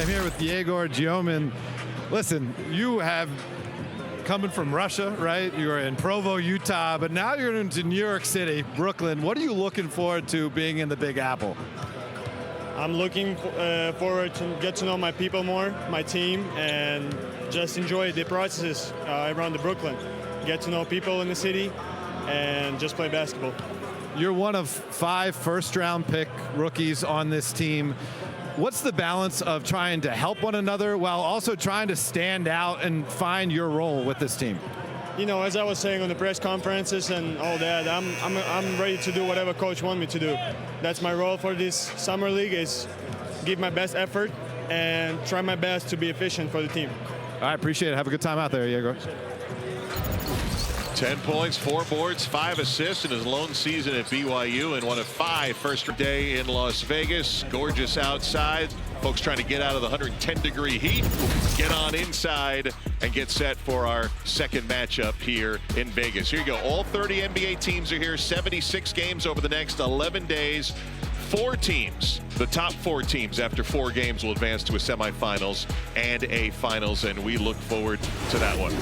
I'm here with Yegor Giomin. Listen, you have coming from Russia, right? You were in Provo, Utah, but now you're into New York City, Brooklyn. What are you looking forward to being in the Big Apple? I'm looking forward to get to know my people more, my team, and just enjoy the processes around the Brooklyn. Get to know people in the city and just play basketball. You're one of 5 first-round pick rookies on this team. What's the balance of trying to help one another while also trying to stand out and find your role with this team? You know, as I was saying on the press conferences and all that, I'm ready to do whatever coach wants me to do. That's my role for this summer league, is give my best effort and try my best to be efficient for the team. All right, appreciate it. Have a good time out there, Yegor. 10 points, 4 boards, 5 assists in his lone season at BYU, and one of 5 first day in Las Vegas. Gorgeous outside. Folks trying to get out of the 110-degree heat, get on inside, and get set for our second matchup here in Vegas. Here you go. All 30 NBA teams are here. 76 games over the next 11 days. 4 teams, the top 4 teams after 4 games will advance to a semifinals and a finals, and we look forward to that one.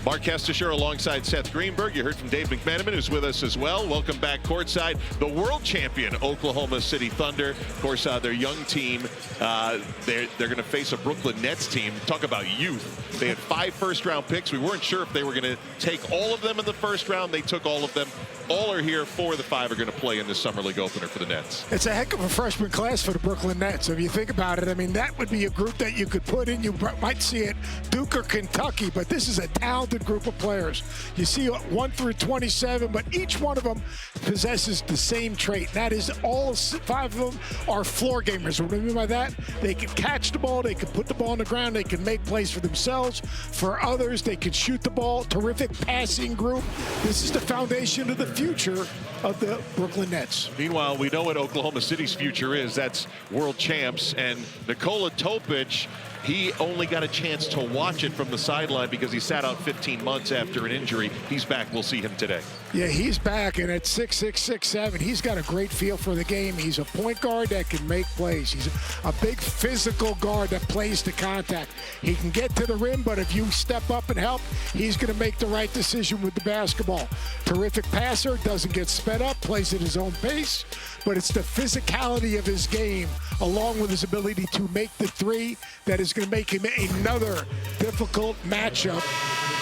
Mark Kestisher alongside Seth Greenberg. You heard from Dave McMenamin, who's with us as well. Welcome back courtside. The world champion Oklahoma City Thunder. Of course, their young team, they're going to face a Brooklyn Nets team. Talk about youth. They had 5 first-round picks. We weren't sure if they were going to take all of them in the first round. They took all of them. All are here. 4 of the 5 are going to play in this summer league opener for the Nets. It's a heck of a freshman class for the Brooklyn Nets. If you think about it, I mean, that would be a group that you could put in. You might see it Duke or Kentucky, but this is a talented group of players. You see 1 through 27, but each one of them possesses the same trait. That is, all 5 of them are floor gamers. What do I mean by that? They can catch the ball, they can put the ball on the ground, they can make plays for themselves, for others, they can shoot the ball. Terrific passing group. This is the foundation of the future of the Brooklyn Nets. Meanwhile, we know what Oklahoma City's future is. That's world champs. And Nikola Topic, he only got a chance to watch it from the sideline because he sat out 15 months after an injury. He's back. We'll see him today. Yeah, he's back, and at 6'6", 6'7", he's got a great feel for the game. He's a point guard that can make plays. He's a big physical guard that plays to contact. He can get to the rim, but if you step up and help, he's going to make the right decision with the basketball. Terrific passer, doesn't get sped up, plays at his own pace, but it's the physicality of his game, along with his ability to make the 3, that is going to make him another difficult matchup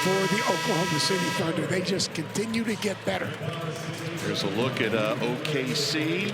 for the Oklahoma City Thunder. They just continue to get better. Here's a look at OKC.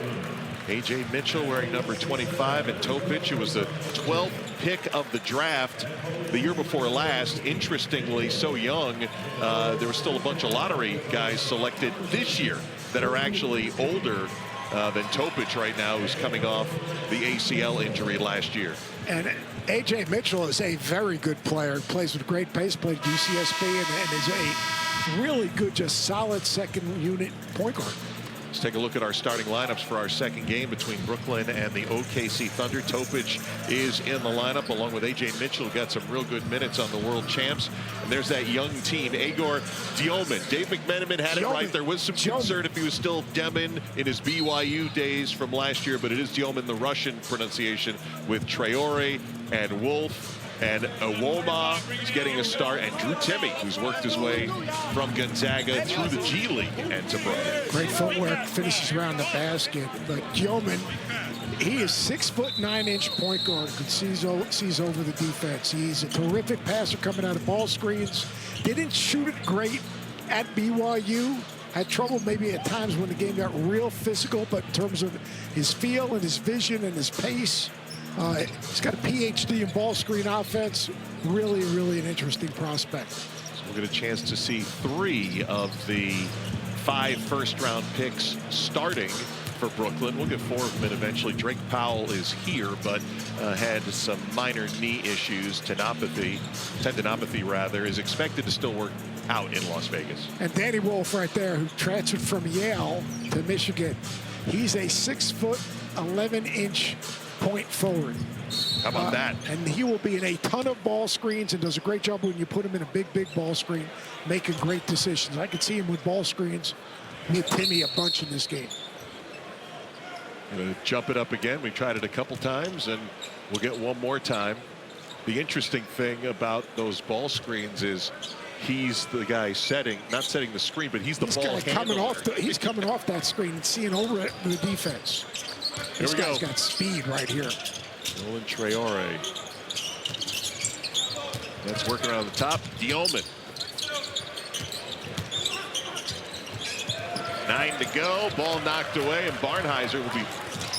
A.J. Mitchell wearing number 25, and Topic, who was the 12th pick of the draft the year before last. Interestingly, so young, there was still a bunch of lottery guys selected this year that are actually older than Topic right now, who's coming off the ACL injury last year. And A.J. Mitchell is a very good player. Plays with great pace, played at UCSB, and is a really good, just solid second unit point guard. Let's take a look at our starting lineups for our second game between Brooklyn and the OKC Thunder. Topic is in the lineup along with A.J. Mitchell, who got some real good minutes on the world champs. And there's that young team, Yegor Giomin. Dave McMenamin had it right. There was some concern if he was still Demin in his BYU days from last year, but it is Giomin, the Russian pronunciation, with Traore and Wolf. And Iwoma is getting a start, and Drew Timme, who's worked his way from Gonzaga through the G League and to Brooklyn. Great footwork, finishes around the basket. But Giomin, he is 6'9" point guard, who sees over the defense. He's a terrific passer coming out of ball screens. Didn't shoot it great at BYU. Had trouble maybe at times when the game got real physical, but in terms of his feel and his vision and his pace, he's got a PhD in ball screen offense. Really, really an interesting prospect. So we'll get a chance to see 3 of the 5 first-round picks starting for Brooklyn. We'll get 4 of them in eventually. Drake Powell is here, but had some minor knee issues, tendinopathy rather, is expected to still work out in Las Vegas. And Danny Wolf right there, who transferred from Yale to Michigan. He's a 6'11" point forward. How about that? And he will be in a ton of ball screens and does a great job when you put him in a big ball screen, making great decisions. I could see him with ball screens with Timme a bunch in this game. Gonna jump it up again. We tried it a couple times, and We'll get one more time. The interesting thing about those ball screens is he's the guy not setting the screen, but he's the ball handler. He's coming off that screen and seeing over it the defense. This guy's got speed right here. Nolan Traore. That's working around the top. Dioman. 9 to go. Ball knocked away, and Barnhizer will be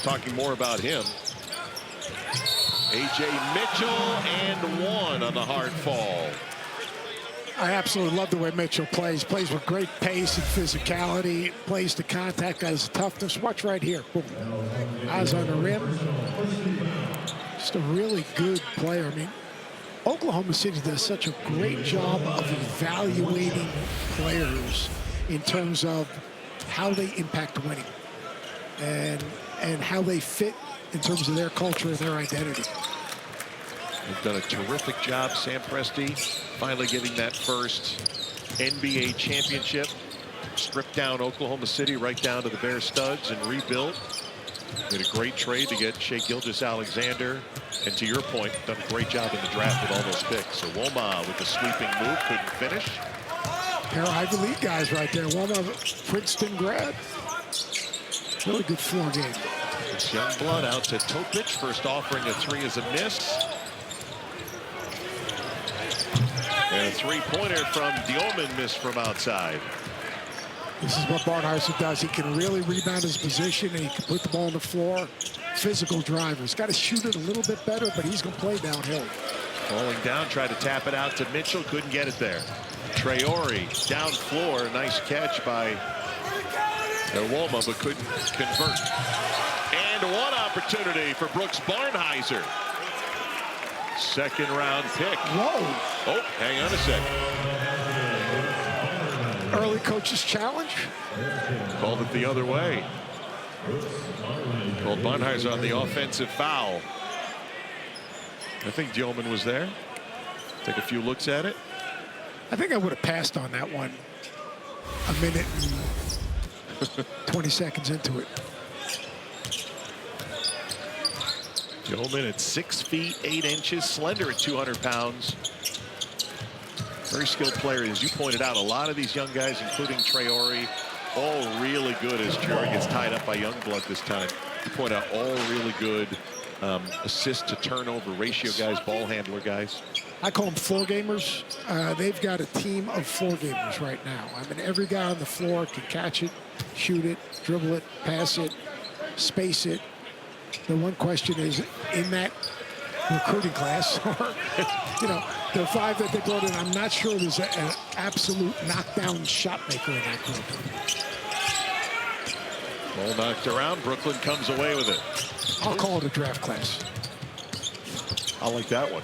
talking more about him. A.J. Mitchell and 1 on the hard fall. I absolutely love the way Mitchell plays. Plays with great pace and physicality. Plays to contact, has toughness. Watch right here. Boom. Eyes on the rim. Just a really good player. I mean, Oklahoma City does such a great job of evaluating players in terms of how they impact winning and how they fit in terms of their culture and their identity. They've done a terrific job. Sam Presti finally getting that first NBA championship. Stripped down Oklahoma City right down to the bare studs and rebuilt. Made a great trade to get Shai Gilgeous-Alexander. And to your point, done a great job in the draft with all those picks. So Woma with the sweeping move, couldn't finish. Pair of Ivy League guys right there. Woma, Princeton grad. Really good floor game. It's young blood out to Topic. First offering a 3 is a miss. And a 3-pointer from Dioman missed from outside. This is what Barnhizer does. He can really rebound his position, and he can put the ball on the floor. Physical driver. He's got to shoot it a little bit better, but he's going to play downhill. Falling down, tried to tap it out to Mitchell. Couldn't get it there. Traore down floor. Nice catch by Woma, but couldn't convert. And one opportunity for Brooks Barnhizer. Second round pick. Whoa. Oh, hang on a second. Early coach's challenge. Called it the other way. Called Barnhizer on the offensive foul. I think Dioman was there. Take a few looks at it. I think I would have passed on that one a minute and 20 seconds into it. Dioman at 6 feet 8 inches, slender at 200 pounds. Very skilled player, as you pointed out. A lot of these young guys, including Traore, all really good as Traore gets tied up by Youngblood this time. You point out all really good assist to turnover ratio guys, ball handler guys. I call them floor gamers. They've got a team of floor gamers right now. I mean, every guy on the floor can catch it, shoot it, dribble it, pass it, space it. The one question is, in that recruiting class, or, you know, the 5 that they brought in, I'm not sure there's an absolute knockdown shot maker in that group. Ball knocked around. Brooklyn comes away with it. I'll call it a draft class. I like that one.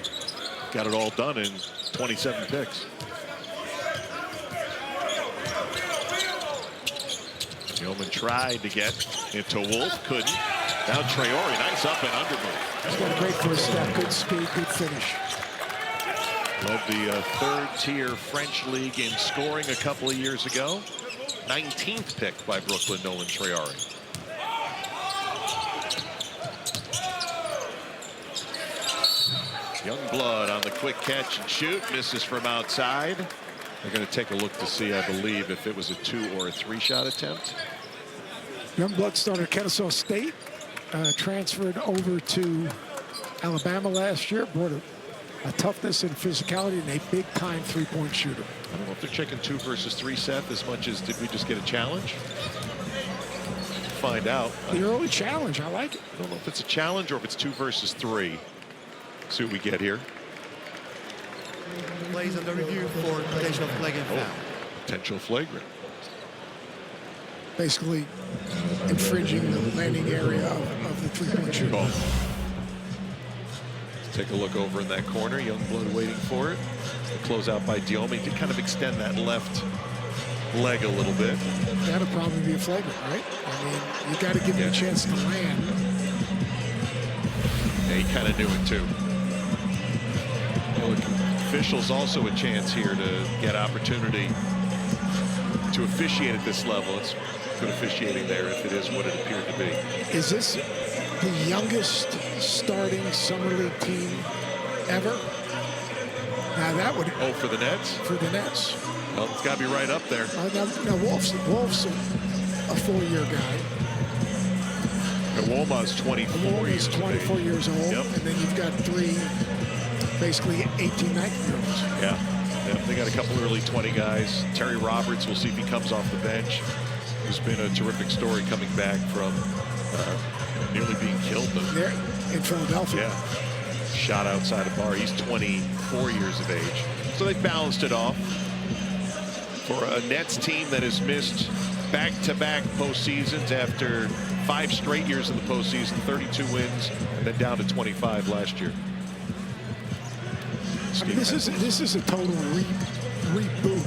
Got it all done in 27 picks. Yeoman tried to get into Wolf, couldn't. Now Traore, nice up and under move. He's got a great first step, good speed, good finish. Led the third-tier French league in scoring a couple of years ago. 19th pick by Brooklyn, Nolan Traore. Youngblood on the quick catch and shoot, misses from outside. They're going to take a look to see, I believe, if it was a 2 or a 3 shot attempt. Youngblood started at Kennesaw State, transferred over to Alabama last year, brought a toughness and physicality and a big-time 3-point shooter. I don't know if they're checking 2 versus 3 Seth as much as did we just get a challenge? Find out. The early challenge, I like it. I don't know if it's a challenge or if it's 2 versus 3. See what we get here. Plays under review for potential flagrant foul. Potential flagrant. Basically infringing the landing area of the 3-point shooter. Call. Let's take a look over in that corner. Youngblood waiting for it. The closeout by Dioman to kind of extend that left leg a little bit. That'll probably be a flagrant, right? I mean, you got to give him a chance to land. Yeah, he kind of knew it too. Look, officials also a chance here to get opportunity to officiate at this level. It's good officiating there if it is what it appeared to be. Is this the youngest starting summer league team ever. Now that would For the Nets? for the Nets. Well, it's got to be right up there. Now Wolf's a 4-year guy. And Woma's 24 Wolf years is 24 years old, Yep. and then you've got 3 basically 18, 19-year-olds. Yeah. They got a couple early 20 guys. Terry Roberts, we'll see if he comes off the bench. Who's been a terrific story coming back from nearly being killed. There in Philadelphia. Yeah. Shot outside a bar. He's 24 years of age. So they've balanced it off. For a Nets team that has missed back-to-back postseasons after 5 straight years in the postseason, 32 wins, and then down to 25 last year. I mean, this is a total reboot,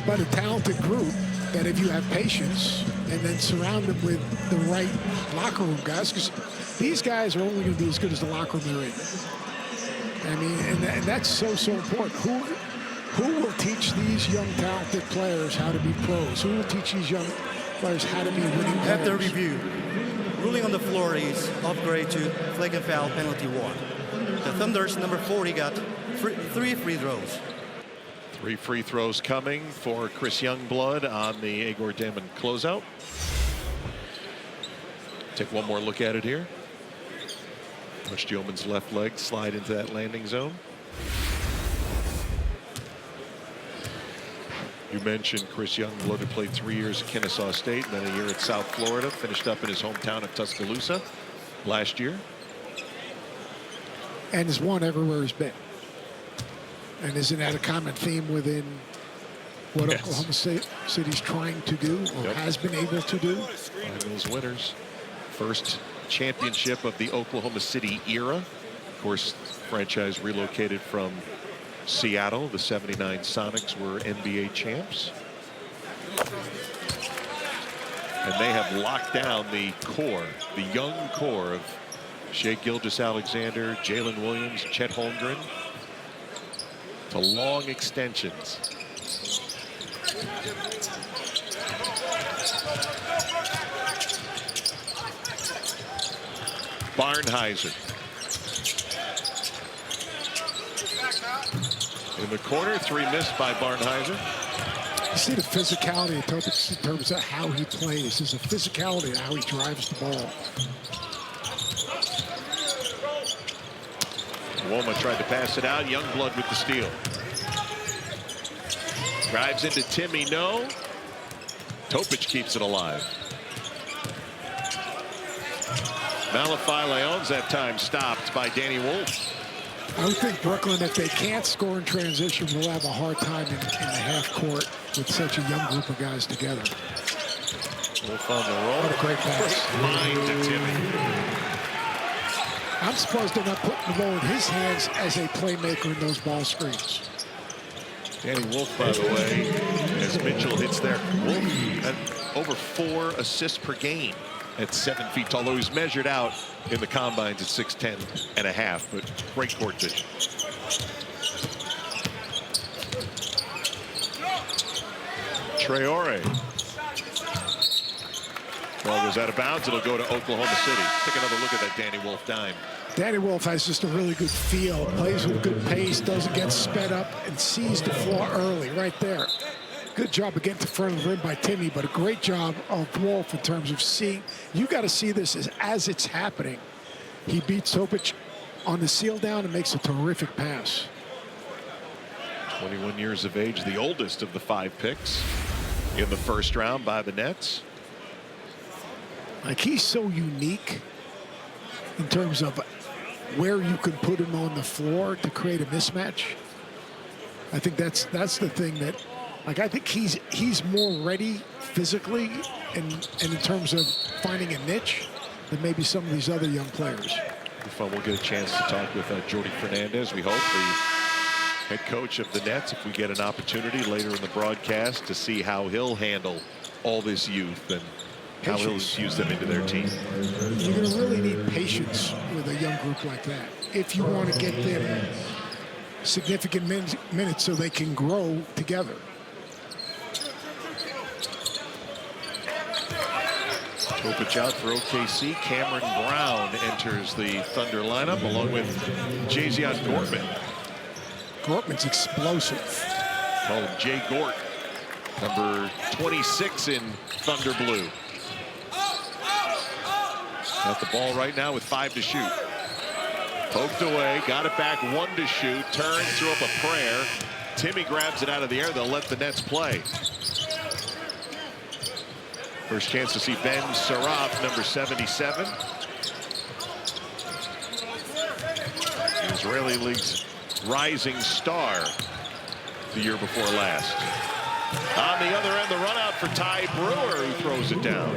but a talented group that if you have patience and then surround them with the right locker room guys, because these guys are only going to be as good as the locker room they're in. I mean, and that's so important. Who will teach these young talented players how to be pros? Who will teach these young players how to be winning players? After review, ruling on the floor is upgrade to flag and foul penalty 1. The Thunder's number 40 got 3 free throws. 3 free throws coming for Chris Youngblood on the Igor Damon closeout. Take one more look at it here. Watch Yeoman's left leg slide into that landing zone. You mentioned Chris Youngblood, who played 3 years at Kennesaw State and then a year at South Florida, finished up in his hometown of Tuscaloosa last year. And has won everywhere he's been. And isn't that a common theme within what Yes. Oklahoma City's trying to do or has been able to do? Finals winners. First championship of the Oklahoma City era. Of course, franchise relocated from Seattle. The 79 Sonics were NBA champs. And they have locked down the core, the young core of Shai Gilgeous-Alexander, Jalen Williams, Chet Holmgren, to long extensions. Barnhizer. In the corner, 3 missed by Barnhizer. You see the physicality of Topic in terms of how he plays. There's a physicality of how he drives the ball. Woma tried to pass it out. Youngblood with the steal. Drives into Timmy, no. Topic keeps it alive. Malachi Leon's that time stopped by Danny Wolf. I would think Brooklyn, if they can't score in transition, will have a hard time in the half court with such a young group of guys together. Wolf on the roll. What a great pass. Line to Timmy. I'm surprised they're not putting the ball in his hands as a playmaker in those ball screens. Danny Wolf, by the way, as Mitchell hits there. Wolf had over 4 assists per game at 7 feet tall, although he's measured out in the combines at 6'10" and a half, but great court vision. Traore. Ball goes out of bounds. It'll go to Oklahoma City. Take another look at that Danny Wolf dime. Danny Wolf has just a really good feel, plays with good pace, doesn't get sped up, and sees the floor early right there. Good job of getting to front of the rim by Timmy, but a great job of Wolf in terms of seeing. You got to see this as it's happening. He beats Topic on the seal down and makes a terrific pass. 21 years of age, the oldest of the 5 picks in the first round by the Nets. Like, he's so unique in terms of where you can put him on the floor to create a mismatch. I think that's the thing that, like, I think he's more ready physically and in terms of finding a niche than maybe some of these other young players. Fun. We'll get a chance to talk with Jordi Fernandez. We hope the head coach of the Nets, if we get an opportunity later in the broadcast, to see how he'll handle all this youth and how he'll infuse them into their team. You're going to really need patience with a young group like that if you want to get them significant minutes so they can grow together. Topic out for OKC. Cameron Brown enters the Thunder lineup along with Jazion Gortman. Gortman's explosive. Call him Jay Gort, number 26 in Thunder Blue. Got the ball right now with 5 to shoot. Poked away, got it back, 1 to shoot, turned, threw up a prayer. Timmy grabs it out of the air. They'll let the Nets play. First chance to see Ben Saraf, number 77. The Israeli League's rising star the year before last. On the other end, the run out for Ty Brewer, who throws it down.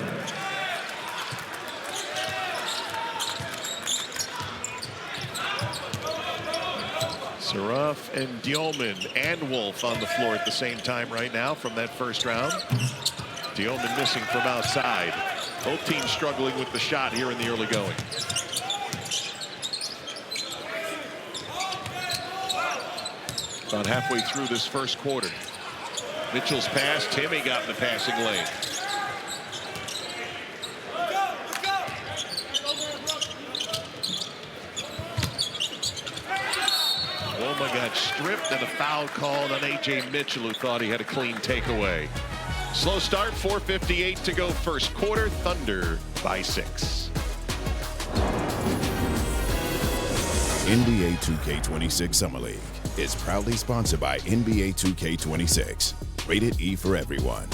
Saraf and Diomand and Wolf on the floor at the same time right now from that first round. Diomand missing from outside. Both teams struggling with the shot here in the early going. About halfway through this first quarter. Mitchell's pass. Timmy got in the passing lane. Woma got stripped and a foul called on A.J. Mitchell, who thought he had a clean takeaway. Slow start, 4:58 to go first quarter. Thunder by 6. NBA 2K26 Summer League is proudly sponsored by NBA 2K26. Rated E for everyone.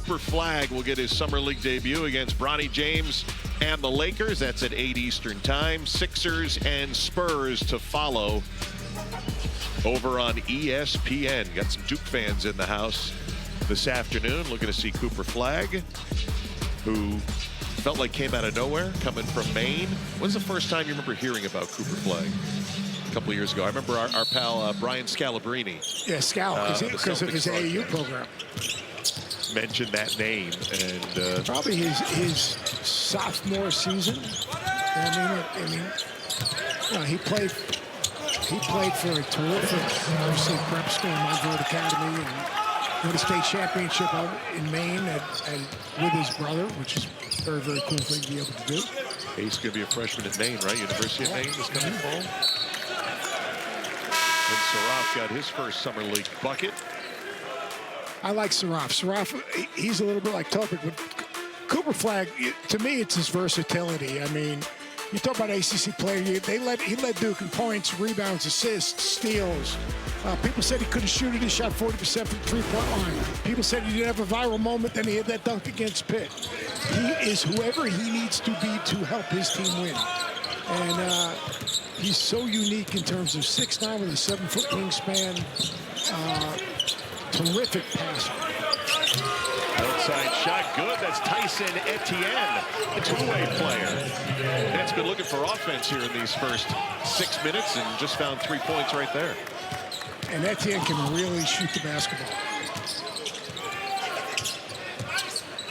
Cooper Flagg will get his Summer League debut against Bronny James and the Lakers. That's at 8 Eastern time. Sixers and Spurs to follow over on ESPN. Got some Duke fans in the house this afternoon looking to see Cooper Flagg, who felt like came out of nowhere, coming from Maine. When's the first time you remember hearing about Cooper Flagg? A couple of years ago. I remember our pal Brian Scalabrine. Yeah, Scal, because of his AAU program. Mentioned that name, and probably his sophomore season. I mean, you know, he played for a terrific, obviously, prep school, Montverde Academy, and won a state championship out in Maine and with his brother, which is a very, very cool thing to be able to do. He's going to be a freshman at Maine, right? University of Maine this coming fall. And Saraf got his first Summer League bucket. I like Saraf. Saraf, he's a little bit like Topic, but Cooper Flagg, to me, it's his versatility. I mean, you talk about ACC player, he led Duke in points, rebounds, assists, steals. People said he couldn't shoot it. He shot 40% from the three-point line. People said he didn't have a viral moment. Then he had that dunk against Pitt. He is whoever he needs to be to help his team win. And he's so unique in terms of 6'9" with a 7-foot wingspan. Terrific passer. Outside shot, good. That's Tyson Etienne, a two-way player. Nets been looking for offense here in these first 6 minutes and just found 3 points right there. And Etienne can really shoot the basketball.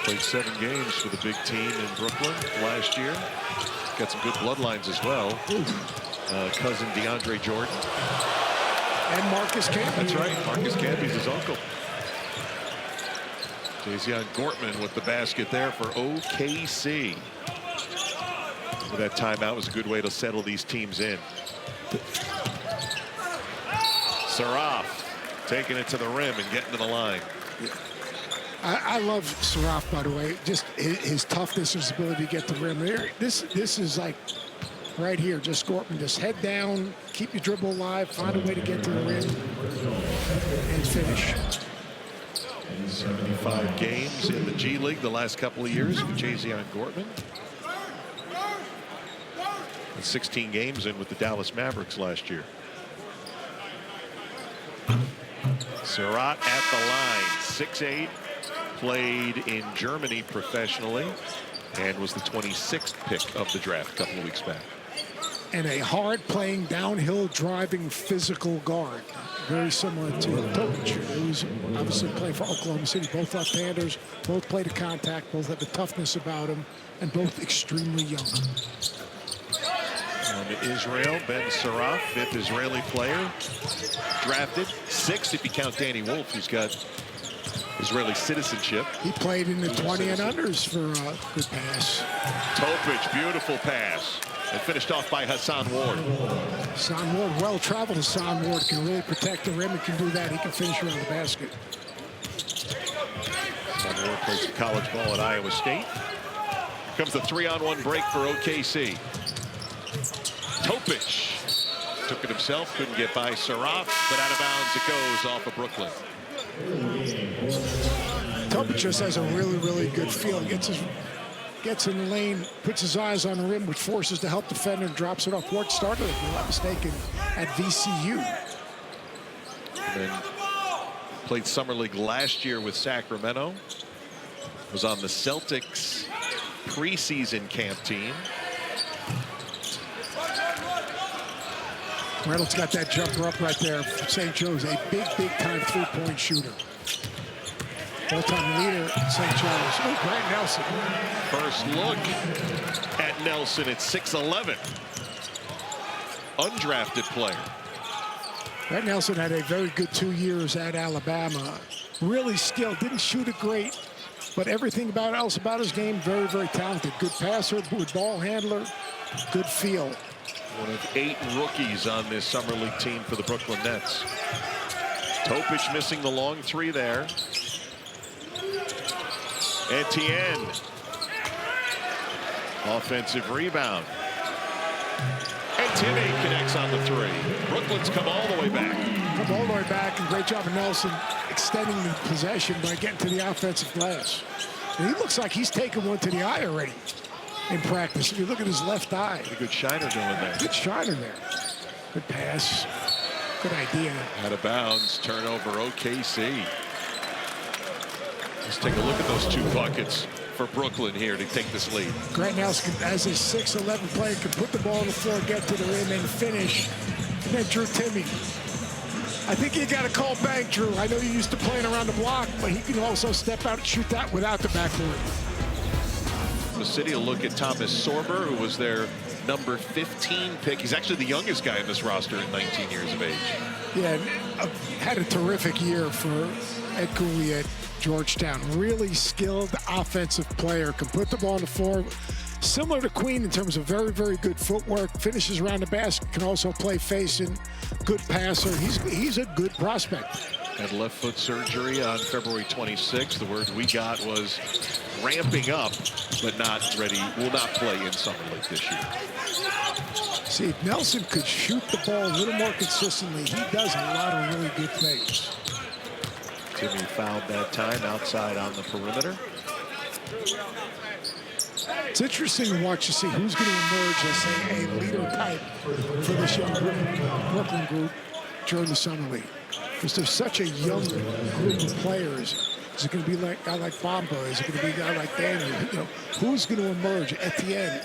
Played 7 games for the big team in Brooklyn last year. Got some good bloodlines as well. Cousin DeAndre Jordan. And Marcus Camby. That's right. Marcus Camby's his uncle. Jazion Gortman with the basket there for OKC. So that timeout was a good way to settle these teams in. Saraf taking it to the rim and getting to the line. I love Saraf, by the way. Just his toughness, his ability to get to the rim. This is like right here. Just Gortman, just head down, keep your dribble alive, find a way to get to the rim, and finish. 75 games in the G League the last couple of years for Jazion Gortman. And 16 games in with the Dallas Mavericks last year. Surratt at the line, 6'8", played in Germany professionally, and was the 26th pick of the draft a couple of weeks back. And a hard-playing, downhill driving physical guard. Very similar to Topic, who was obviously playing for Oklahoma City. Both left-handers, both play to contact, both have the toughness about them, and both extremely young. On to Israel, Ben Saraf, 5th Israeli player. Drafted 6th if you count Danny Wolf, who's got Israeli citizenship. He played in the 20 and unders for a good pass. Topic, beautiful pass. And finished off by Hassan Ward. Hassan Ward, well-traveled Hassan Ward, can really protect the rim and can do that. He can finish around the basket. Hassan Ward plays some college ball at Iowa State. Here comes the 3-on-1 break for OKC. Topic took it himself, couldn't get by Saraf, but out of bounds it goes off of Brooklyn. Topic just has a really, really good feel. Gets in the lane, puts his eyes on the rim, which forces the help defender and drops it off. Ward started, if I'm not mistaken, at VCU. And then played Summer League last year with Sacramento. Was on the Celtics preseason camp team. Reynolds got that jumper up right there. St. Joe's, a big, big-time three-point shooter. All-time leader at St. Joe's. Oh, Grant Nelson. First look at Nelson at 6'11". Undrafted player. Grant Nelson had a very good 2 years at Alabama. Really skilled, didn't shoot it great, but everything else about his game, very, very talented. Good passer, good ball handler, good feel. One of 8 rookies on this Summer League team for the Brooklyn Nets. Topic missing the long 3 there. Etienne. Offensive rebound. And Timmy connects on the 3. Brooklyn's come all the way back. Come all the way back, and great job of Nelson extending the possession by getting to the offensive glass. And he looks like he's taken one to the eye already in practice. If you look at his left eye. A good shiner going there. Good shiner there. Good pass. Good idea. Out of bounds, turnover OKC. Let's take a look at those 2 buckets for Brooklyn here to take this lead. Grant Nelson, as a 6'11" player, can put the ball on the floor, get to the rim, and finish. And then Drew Timme. I think you got to call bank, Drew. I know you're used to playing around the block, but he can also step out and shoot that without the backboard. The City will look at Thomas Sorber, who was their number 15 pick. He's actually the youngest guy in this roster at 19 years of age. Yeah, had a terrific year for Ed Cooley at Georgetown. Really skilled offensive player, can put the ball on the floor. Similar to Queen in terms of very, very good footwork, finishes around the basket, can also play facing, good passer. He's a good prospect. Had left foot surgery on February 26th. The word we got was ramping up, but not ready, will not play in Summer League this year. See, if Nelson could shoot the ball a little more consistently, he does a lot of really good things. Timmy fouled that time outside on the perimeter. It's interesting to watch to see who's going to emerge as a leader type for this young Brooklyn group during the Summer League. Because there's such a young group of players. Is it going to be like a guy like Bamba? Is it going to be a guy like Daniel? You know, who's going to emerge? Etienne,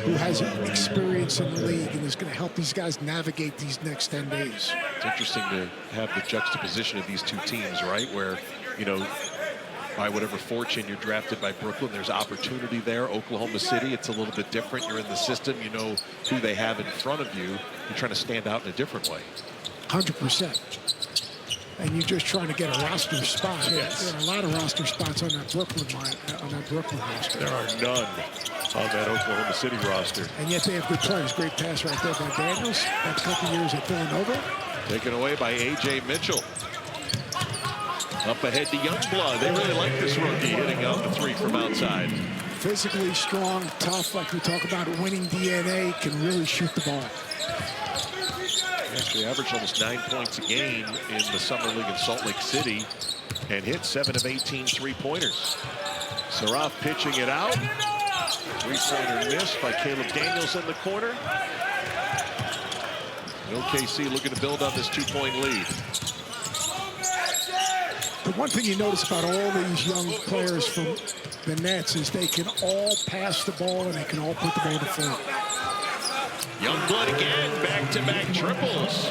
who has experience in the league and is going to help these guys navigate these next 10 days. It's interesting to have the juxtaposition of these 2 teams, right? Where, you know, by whatever fortune you're drafted by Brooklyn, there's opportunity there. Oklahoma City, it's a little bit different. You're in the system, you know who they have in front of you. You're trying to stand out in a different way. 100%. And you're just trying to get a roster spot. Yes. There are a lot of roster spots on that Brooklyn roster. There are none on that Oklahoma City roster. And yet they have good players. Great pass right there by Daniels. Had a couple years at Villanova. Taken away by A.J. Mitchell. Up ahead to Youngblood. They really like this rookie hitting out the 3 from outside. Physically strong, tough, like we talk about, winning DNA, can really shoot the ball. Actually averaged almost 9 points a game in the Summer League in Salt Lake City and hit 7 of 18 3-pointers. Saraf pitching it out. 3-pointer missed by Caleb Daniels in the corner. And OKC looking to build on this 2-point lead. The one thing you notice about all these young players from the Nets is they can all pass the ball and they can all put the ball to the floor. Youngblood again, back-to-back triples.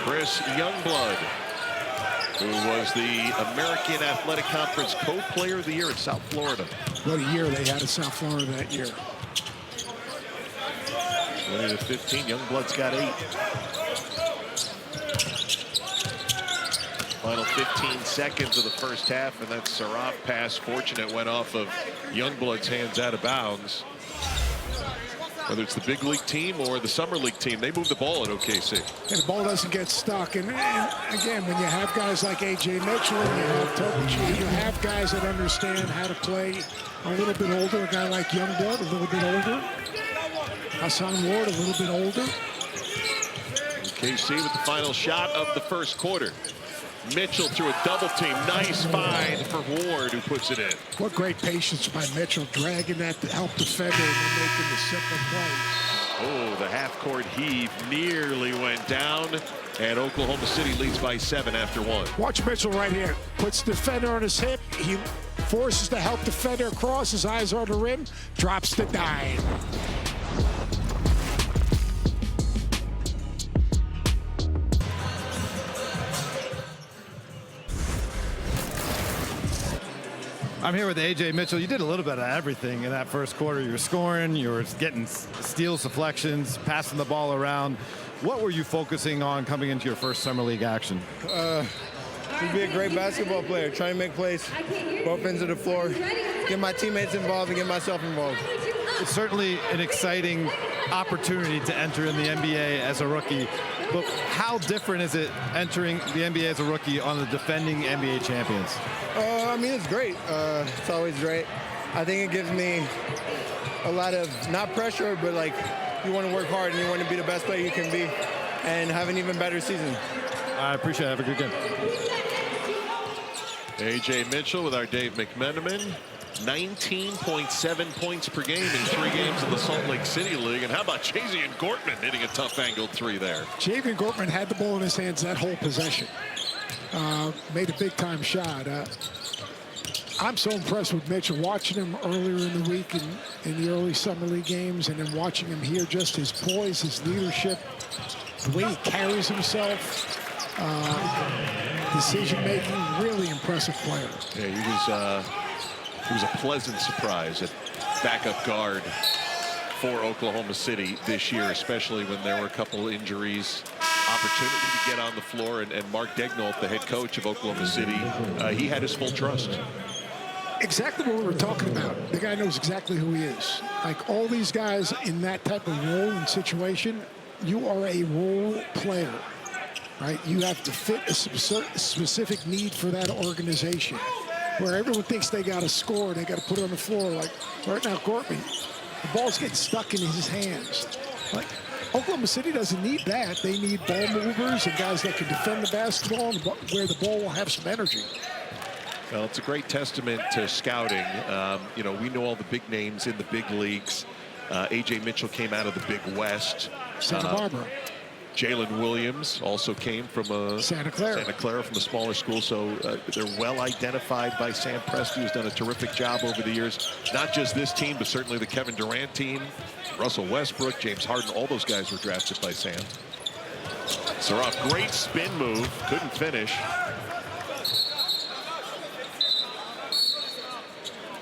Chris Youngblood, who was the American Athletic Conference Co-Player of the Year in South Florida. What a year they had in South Florida that year. 20 to 15, Youngblood's got 8. Final 15 seconds of the first half, and that Saraf pass, fortunate, went off of Youngblood's hands out of bounds. Whether it's the big league team or the summer league team, they move the ball at OKC. And the ball doesn't get stuck. And again, when you have guys like A.J. Mitchell and you have Topic, you have guys that understand how to play a little bit older. A guy like Youngblood, a little bit older. Hassan Ward, a little bit older. OKC with the final shot of the first quarter. Mitchell through a double team. Nice find for Ward, who puts it in. What great patience by Mitchell, dragging that to help defender and then making the simple play. Oh, the half-court heave nearly went down, and Oklahoma City leads by 7 after 1. Watch Mitchell right here. Puts the defender on his hip. He forces the help defender across. His eyes are on the rim. Drops the dime. I'm here with A.J. Mitchell. You did a little bit of everything in that first quarter. You were scoring, you were getting steals, deflections, passing the ball around. What were you focusing on coming into your first summer league action? To be a great basketball player, trying to make plays both ends of the floor, get my teammates involved and get myself involved. It's certainly an exciting opportunity to enter in the NBA as a rookie, but how different is it entering the NBA as a rookie on the defending NBA champions? I mean, it's great. It's always great. I think it gives me a lot of, not pressure, but like you want to work hard and you want to be the best player you can be and have an even better season. I appreciate it. Have a good game. A.J. Mitchell with our Dave McMenamin. 19.7 points per game in 3 games in the Salt Lake City League. And how about Jazian Gortman hitting a tough angled 3 there? Javian Gortman had the ball in his hands that whole possession. Made a big-time shot. I'm so impressed with Mitchell, watching him earlier in the week in the early summer league games, and then watching him here, just his poise, his leadership, the way he carries himself, decision-making, really impressive player. Yeah, he was a pleasant surprise at backup guard for Oklahoma City this year, especially when there were a couple injuries. Opportunity to get on the floor, and Mark Daigneault, the head coach of Oklahoma City, he had his full trust. Exactly what we were talking about. The guy knows exactly who he is. Like all these guys in that type of role and situation, you are a role player, right? You have to fit a specific need for that organization. Where everyone thinks they got to score, they got to put it on the floor. Like right now, Gortman, the ball's getting stuck in his hands. Like Oklahoma City doesn't need that. They need ball movers and guys that can defend the basketball and where the ball will have some energy. Well, it's a great testament to scouting. You know, we know all the big names in the big leagues. A.J. Mitchell came out of the Big West. Santa Barbara. Jalen Williams also came from Santa Clara from a smaller school, so they're well identified by Sam Presti, who's done a terrific job over the years. Not just this team, but certainly the Kevin Durant team, Russell Westbrook, James Harden, all those guys were drafted by Sam. Saraf, great spin move, couldn't finish.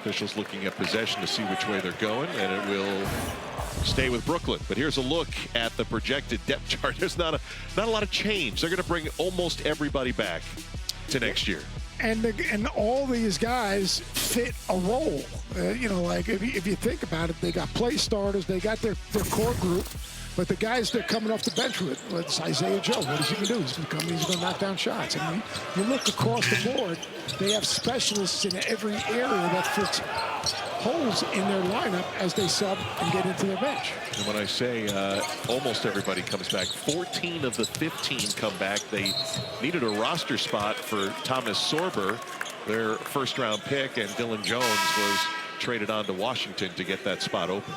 Officials looking at possession to see which way they're going, and it will stay with Brooklyn. But here's a look at the projected depth chart. There's not a lot of change. They're going to bring almost everybody back to next year. And all these guys fit a role. You know, like if you think about it, they got play starters, they got their core group, but the guys they're coming off the bench with, it's Isaiah Joe. What is he going to do? He's going to come, he's going to knock down shots. I mean, you look across the board, they have specialists in every area that fits holes in their lineup as they sub and get into their bench. And when I say almost everybody comes back, 14 of the 15 come back. They needed a roster spot for Thomas Sorber, their first-round pick, and Dylan Jones was traded on to Washington to get that spot open.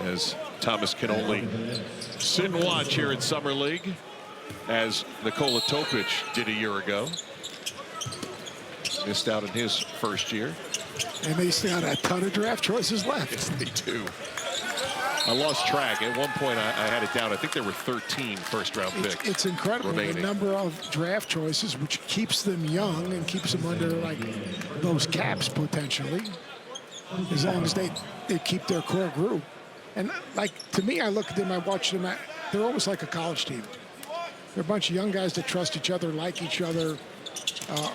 As Thomas can only sit and watch here in Summer League, as Nikola Topic did a year ago. Missed out in his first year. And they still got a ton of draft choices left. Yes, they do. I lost track. At one point, I had it down. I think there were 13 first-round picks. It's incredible, remaining. The number of draft choices, which keeps them young and keeps them under, like, those caps potentially, as long as they keep their core group. And, like, to me, I look at them, I watch them, they're almost like a college team. They're a bunch of young guys that trust each other, like each other,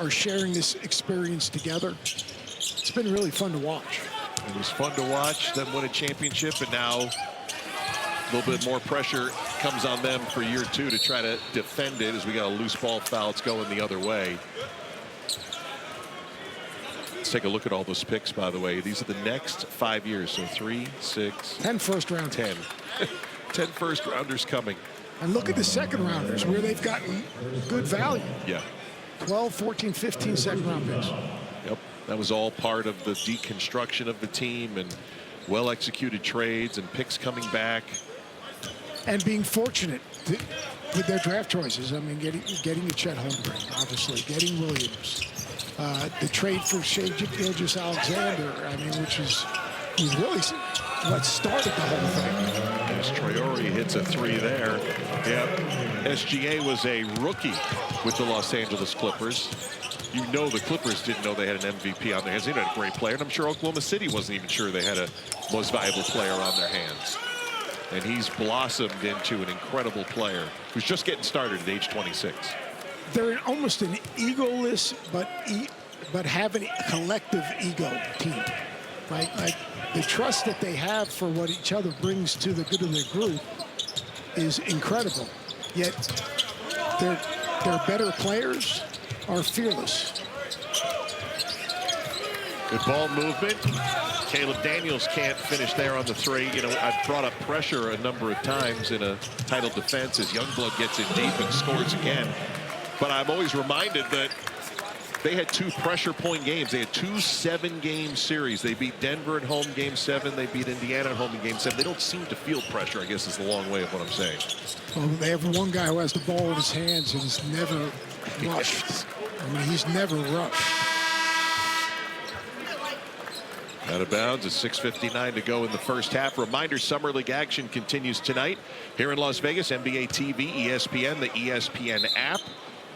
are sharing this experience together. It's been really fun to watch. It was fun to watch them win a championship, and now a little bit more pressure comes on them for year 2 to try to defend it as we got a loose ball foul. It's going the other way. Let's take a look at all those picks, by the way. These are the next 5 years. So 3, 6, 10 first round. 10. 10 first rounders coming. And look at the second rounders where they've gotten good value. Yeah. 12, 14, 15 second round picks. Yep. That was all part of the deconstruction of the team and well executed trades and picks coming back. And being fortunate with their draft choices. I mean, getting a Chet Holmgren, obviously, getting Williams. The trade for Shai Gilgeous-Alexander, I mean, which was really what started the whole thing. As Traore hits a 3 there. Yep. SGA was a rookie with the Los Angeles Clippers. You know the Clippers didn't know they had an MVP on their hands. They had a great player, and I'm sure Oklahoma City wasn't even sure they had a most valuable player on their hands. And he's blossomed into an incredible player who's just getting started at age 26. They're almost an egoless, but have a collective ego team, right? Like the trust that they have for what each other brings to the good of their group is incredible. Yet their better players are fearless. Good ball movement. Caleb Daniels can't finish there on the 3. You know, I've brought up pressure a number of times in a title defense as Youngblood gets in deep and scores again. But I'm always reminded that they had 2 pressure point games. They had 2 7-game series. They beat Denver at home Game 7. They beat Indiana at home in Game 7. They don't seem to feel pressure, I guess is the long way of what I'm saying. Well, they have one guy who has the ball in his hands and is never rushed. I mean, he's never rushed. Out of bounds, it's 6:59 to go in the first half. Reminder, Summer League action continues tonight here in Las Vegas. NBA TV, ESPN, the ESPN app.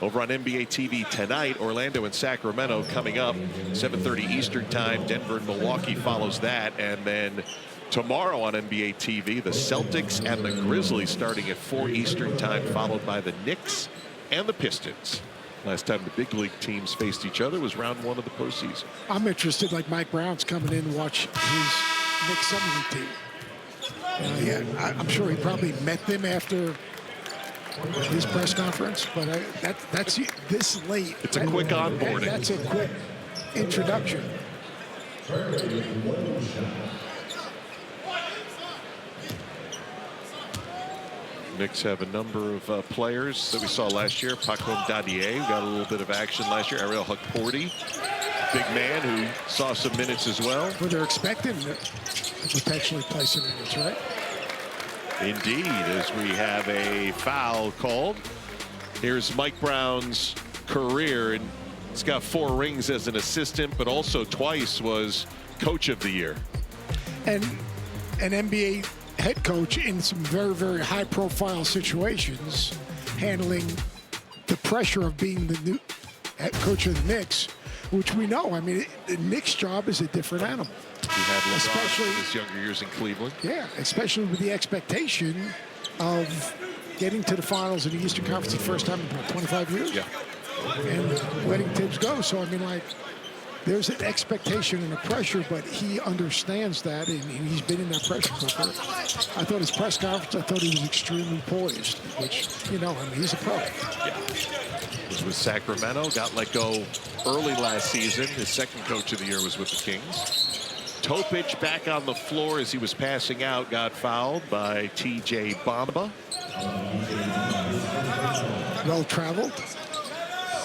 Over on NBA TV tonight, Orlando and Sacramento coming up, 7:30 Eastern time. Denver and Milwaukee follows that. And then tomorrow on NBA TV, the Celtics and the Grizzlies starting at 4 Eastern time, followed by the Knicks and the Pistons. Last time the big league teams faced each other was round 1 of the postseason. I'm interested, like Mike Brown's coming in to watch his Knicks Summer League team. Yeah, I'm sure he probably met them after his press conference, but that's this late. It's a quick onboarding. That's a quick introduction. Knicks have a number of players that we saw last year. Pacom Dadier got a little bit of action last year. Ariel Hukporti, big man who saw some minutes as well. But they're expecting to potentially play some minutes, right? Indeed, as we have a foul called. Here's Mike Brown's career, and he's got 4 rings as an assistant, but also twice was coach of the year. And an NBA head coach in some very, very high-profile situations, handling the pressure of being the new head coach of the Knicks, which we know. I mean, the Knicks' job is a different animal. He had LeBron Especially- in his younger years in Cleveland. Yeah, especially with the expectation of getting to the finals in the Eastern Conference the first time in about 25 years. Yeah. And letting Tibbs go. So, I mean, like, there's an expectation and a pressure, but he understands that, and he's been in that pressure cooker. I thought his press conference, I thought he was extremely poised, which, you know, I mean, he's a pro. Yeah. Was with Sacramento, got let go early last season. His second coach of the year was with the Kings. Topic back on the floor as he was passing out, got fouled by TJ Bamba. Well traveled.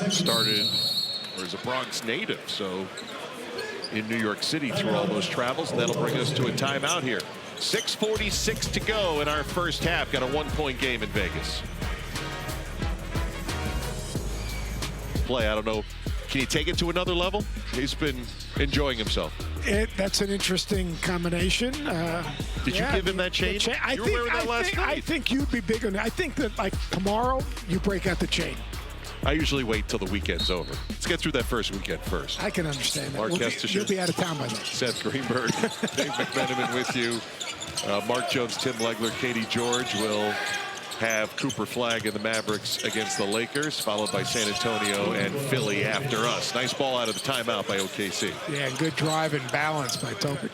Started, or is a Bronx native, so in New York City through all those travels. And that'll bring us to a timeout here. 6:46 to go in our first half. Got a 1-point game in Vegas. Play, I don't know. Can he take it to another level? He's been enjoying himself. That's an interesting combination. Did you give him that chain? You were wearing that last night. I think you'd be big on it. I think that, like, tomorrow, you break out the chain. I usually wait till the weekend's over. Let's get through that first weekend first. I can understand that. Mark Kestecher. You'll be out of town by then. Seth Greenberg, Dave McMenamin with you. Mark Jones, Tim Legler, Katie George will have Cooper Flagg and the Mavericks against the Lakers, followed by San Antonio and Philly after us. Nice ball out of the timeout by OKC. Yeah, good drive and balance by Topic.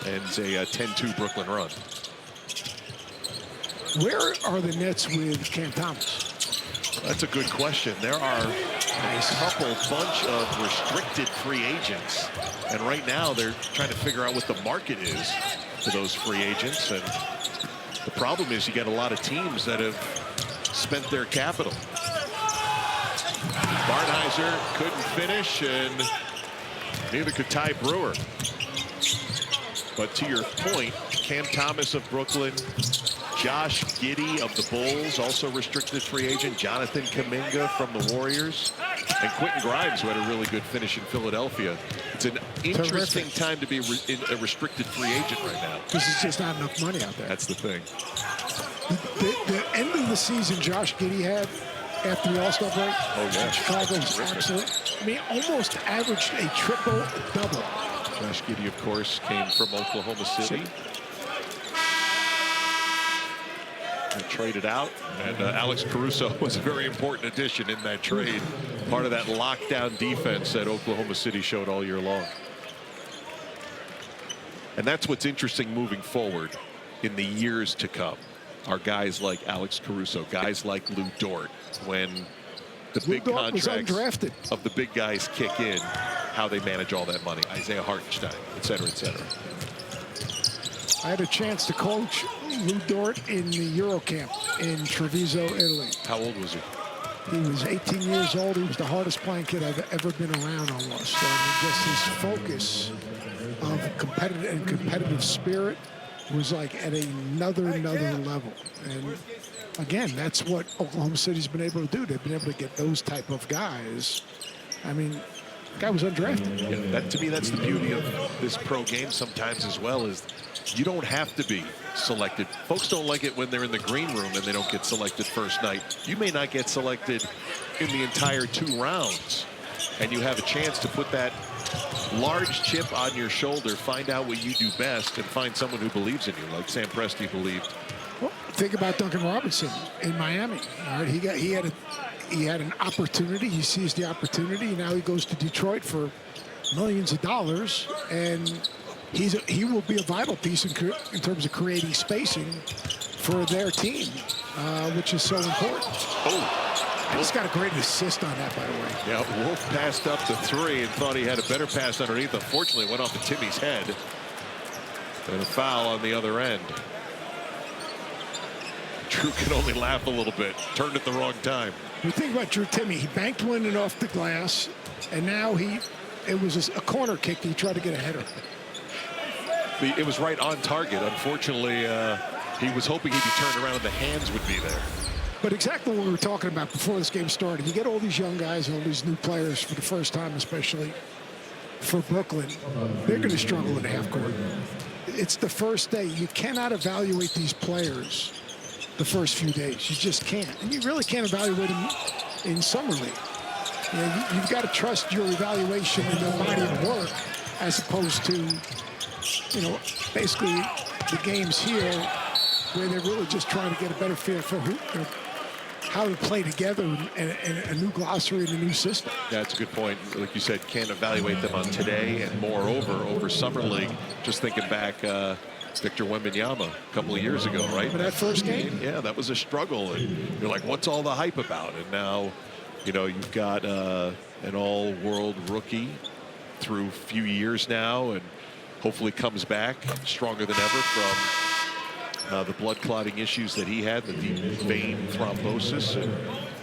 And a 10-2 Brooklyn run. Where are the Nets with Cam Thomas? That's a good question. There are a couple bunch of restricted free agents. And right now they're trying to figure out what the market is for those free agents. And the problem is you got a lot of teams that have spent their capital. Barnhizer couldn't finish, and neither could Ty Brewer. But to your point, Cam Thomas of Brooklyn, Josh Giddey of the Bulls, also restricted free agent, Jonathan Kuminga from the Warriors, and Quentin Grimes, who had a really good finish in Philadelphia. It's an interesting time to be a restricted free agent right now. Because there's just not enough money out there. That's the thing. The end of the season Josh Giddey had after the All-Star break. Oh, yeah. Chicago was absolute. I mean, almost averaged a triple-double. Josh Giddey, of course, came from Oklahoma City. And traded out, and Alex Caruso was a very important addition in that trade. Part of that lockdown defense that Oklahoma City showed all year long. And that's what's interesting moving forward in the years to come. Are guys like Alex Caruso, guys like Lou Dort, when the big contracts of the big guys kick in, how they manage all that money. Isaiah Hartenstein, et cetera, et cetera. I had a chance to coach Lou Dort in the Eurocamp in Treviso, Italy. How old was he? He was 18 years old. He was the hardest playing kid I've ever been around almost. Just his focus of competitive spirit was like at another level. And again, that's what Oklahoma City's been able to do. They've been able to get those type of guys. I mean, the guy was undrafted. Yeah, that, to me, that's the beauty of this pro game sometimes as well, is you don't have to be selected. Folks don't like it when they're in the green room and they don't get selected first night. You may not get selected in the entire 2 rounds, and you have a chance to put that large chip on your shoulder, find out what you do best, and find someone who believes in you, like Sam Presti believed. Well, think about Duncan Robinson in Miami. All right, he had an opportunity. He seized the opportunity. Now he goes to Detroit for millions of dollars, and he will be a vital piece in terms of creating spacing for their team, which is so important. Oh. He's got a great assist on that, by the way. Yeah, Wolf passed up to 3 and thought he had a better pass underneath. Unfortunately, it went off of Timmy's head. And a foul on the other end. Drew can only laugh a little bit. Turned at the wrong time. You think about Drew Timme. He banked one in off the glass, and now it was a corner kick. He tried to get a header. It was right on target. Unfortunately, he was hoping he'd be turned around and the hands would be there. But exactly what we were talking about before this game started. You get all these young guys, all these new players for the first time, especially for Brooklyn. They're going to struggle in half court. It's the first day. You cannot evaluate these players the first few days. You just can't. And you really can't evaluate them in summer league. You know, you've got to trust your evaluation in their body of work as opposed to, you know, basically the games here where they're really just trying to get a better feel for who, you know, how to play together and a new glossary and a new system. Yeah, that's a good point. Like you said, can't evaluate them on today, and moreover, over Summer League. Just thinking back, Victor Wembanyama a couple of years ago, right? Remember that first game? Yeah, that was a struggle. And you're like, what's all the hype about? And now, you know, you've got an all-world rookie through a few years now, and hopefully comes back stronger than ever from the blood clotting issues that he had, the deep vein thrombosis.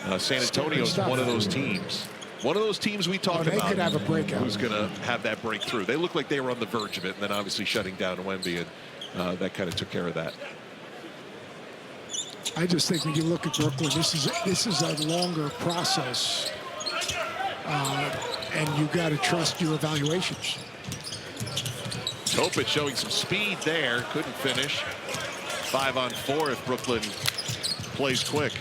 And San Antonio's one of those teams. One of those teams we talk about. They could have a breakout. Who's going to have that breakthrough. They look like they were on the verge of it, and then obviously shutting down Wemby, and that kind of took care of that. I just think when you look at Brooklyn, this is a longer process, and you got to trust your evaluations. Topic showing some speed there, couldn't finish. 5-on-4 if Brooklyn plays quick.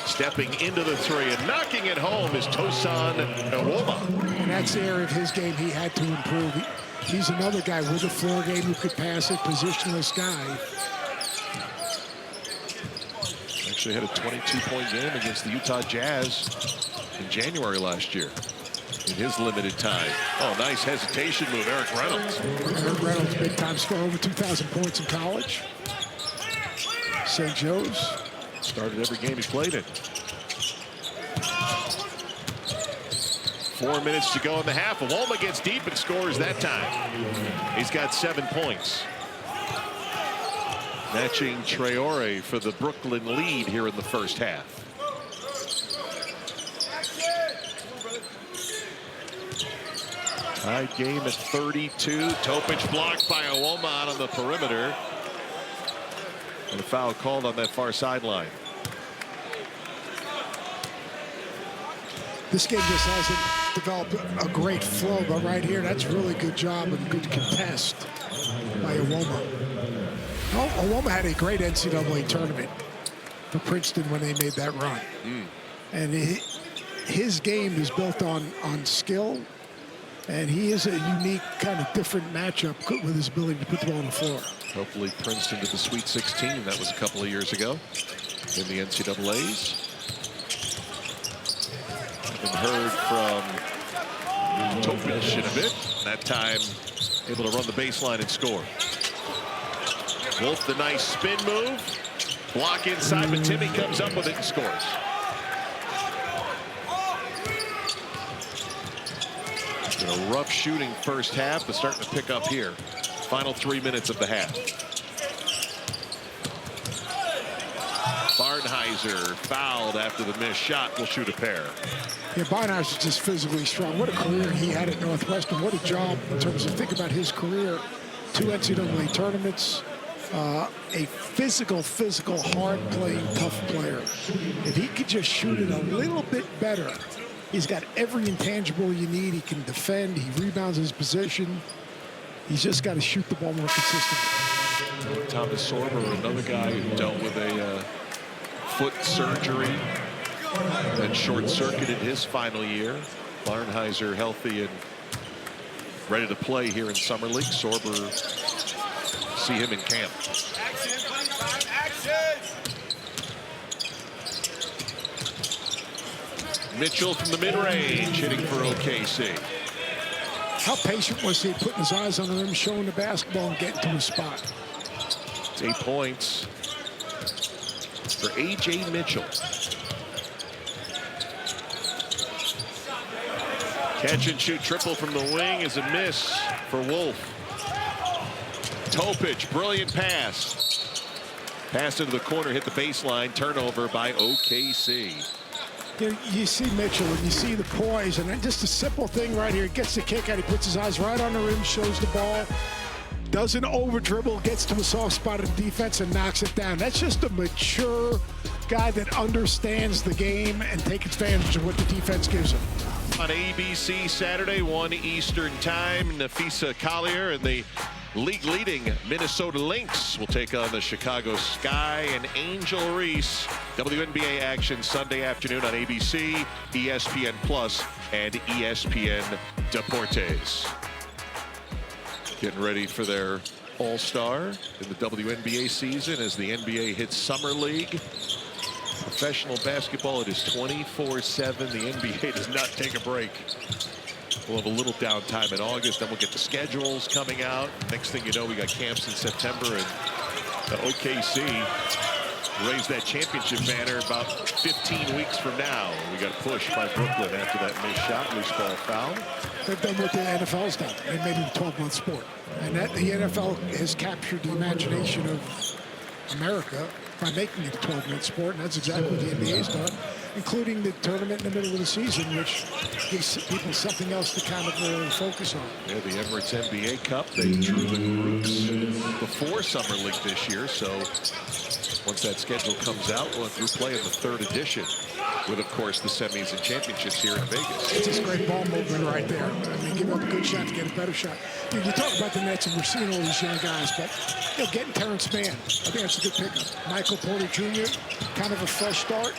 Stepping into the 3 and knocking it home is Tosan Nwoma. And that's the area of his game he had to improve. He's another guy with a floor game who could pass it, positionless guy. Actually had a 22-point game against the Utah Jazz in January last year in his limited time. Oh, nice hesitation move, Eric Reynolds. Eric Reynolds, big-time scorer, over 2,000 points in college. St. Joe's. Started every game he played in. 4 minutes to go in the half. Awoma gets deep and scores that time. He's got 7 points. Matching Traore for the Brooklyn lead here in the first half. Tied game at 32. Topic blocked by Awoma out on the perimeter. And a foul called on that far sideline. This game just hasn't developed a great flow, but right here, that's really good job and good contest by Awoma. Awoma had a great NCAA tournament for Princeton when they made that run. And his game is built on skill, and he is a unique kind of different matchup with his ability to put the ball on the floor. Hopefully Princeton to the Sweet 16. That was a couple of years ago in the NCAAs. Haven't heard from Topic in a bit. That time able to run the baseline and score. Wolf, the nice spin move. Block inside, but Timmy comes up with it and scores. A rough shooting first half, but starting to pick up here. Final 3 minutes of the half. Barnhizer fouled after the missed shot. Will shoot a pair. Yeah, Barnhizer is just physically strong. What a career he had at Northwestern. What a job in terms of think about his career. 2 NCAA tournaments. A physical, hard-playing, tough player. If he could just shoot it a little bit better, he's got every intangible you need. He can defend. He rebounds his position. He's just got to shoot the ball more consistently. Thomas Sorber, another guy who dealt with a foot surgery and short-circuited his final year. Barnhizer healthy and ready to play here in Summer League. Sorber, see him in camp. Mitchell from the mid-range, hitting for OKC. How patient was he putting his eyes on the rim, showing the basketball, and getting to his spot? It's 8 points for A.J. Mitchell. Catch and shoot triple from the wing is a miss for Wolf. Topic, brilliant pass. Pass into the corner, hit the baseline, turnover by OKC. You see Mitchell and you see the poise, and then just a simple thing right here. He gets the kick out, he puts his eyes right on the rim, shows the ball, doesn't over dribble, gets to a soft spot in defense and knocks it down. That's just a mature guy that understands the game and takes advantage of what the defense gives him. On ABC Saturday, 1 Eastern time, Nafisa Collier and the league-leading Minnesota Lynx will take on the Chicago Sky and Angel Reese. WNBA action Sunday afternoon on ABC, ESPN Plus, and ESPN Deportes. Getting ready for their All-Star in the WNBA season as the NBA hits Summer League. Professional basketball, it is 24/7. The NBA does not take a break. We'll have a little downtime in August, then we'll get the schedules coming out. Next thing you know, we got camps in September, and the OKC raise that championship banner about 15 weeks from now. We got pushed by Brooklyn after that missed shot, loose ball foul. They've done what the NFL's done. They made it a 12-month sport. And that the NFL has captured the imagination of America by making it a 12-month sport, and that's exactly what the NBA's done, including the tournament in the middle of the season, which gives people something else to kind of focus on. Yeah, the Emirates NBA Cup, they drew the groups before Summer League this year, so once that schedule comes out, we'll have group play in the 3rd edition, with, of course, the semis and championships here in Vegas. It's just great ball movement right there. I mean, give up a good shot to get a better shot. You talk about the Nets, and we're seeing all these young guys, but getting Terrence Mann, I think that's a good pickup. Michael Porter Jr., kind of a fresh start.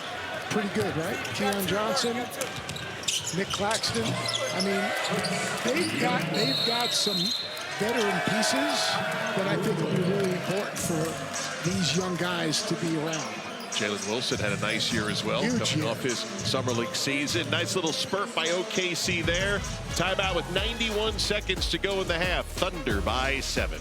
Pretty good, right? Keon Johnson, Nick Claxton. I mean, they've got some veteran pieces that I think will be really important for these young guys to be around. Jalen Wilson had a nice year as well, coming off his summer league season. Nice little spurt by OKC there. Timeout with 91 seconds to go in the half. Thunder by 7.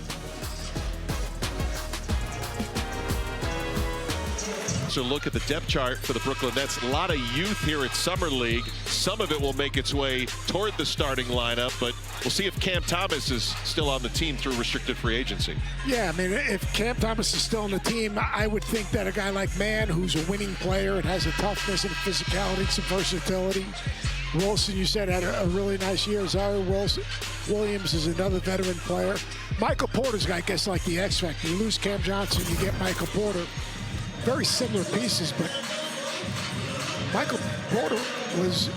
So look at the depth chart for the Brooklyn Nets. A lot of youth here at Summer League. Some of it will make its way toward the starting lineup, but we'll see if Cam Thomas is still on the team through restricted free agency. Yeah, I mean, if Cam Thomas is still on the team, I would think that a guy like Mann, who's a winning player and has a toughness and a physicality, some versatility. Wilson, you said, had a really nice year. Zaire Williams is another veteran player. Michael Porter's guy, I guess, like the X Factor. You lose Cam Johnson, you get Michael Porter. Very similar pieces, but Michael Porter was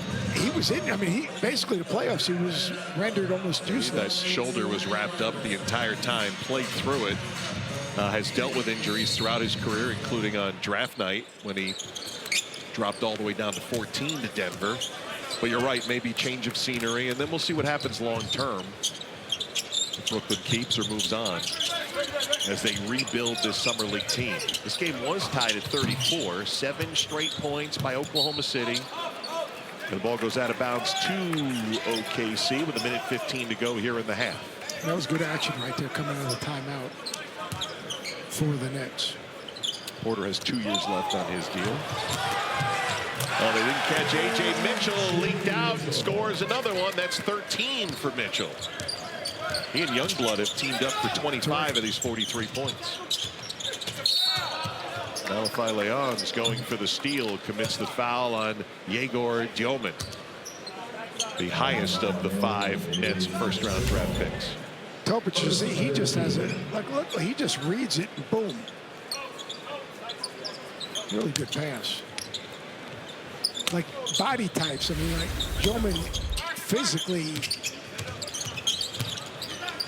in. I mean, he basically the playoffs, he was rendered almost useless. That shoulder was wrapped up the entire time, played through it. Has dealt with injuries throughout his career, including on draft night when he dropped all the way down to 14 to Denver. But you're right, maybe change of scenery, and then we'll see what happens long term. If Brooklyn keeps or moves on as they rebuild this Summer League team. This game was tied at 34. 7 straight points by Oklahoma City. And the ball goes out of bounds to OKC with 1:15 to go here in the half. That was good action right there coming out of the timeout for the Nets. Porter has 2 years left on his deal. Oh, they didn't catch A.J. Mitchell. Leaked out and scores another one. That's 13 for Mitchell. He and Youngblood have teamed up for 25 of these 43 points. Malachi Leon's going for the steal, commits the foul on Yegor Dioman, the highest of the 5 Nets first-round draft picks. Topic, he just has it. Look, he just reads it and boom. Really good pass. Like body types. I mean, like Dioman physically.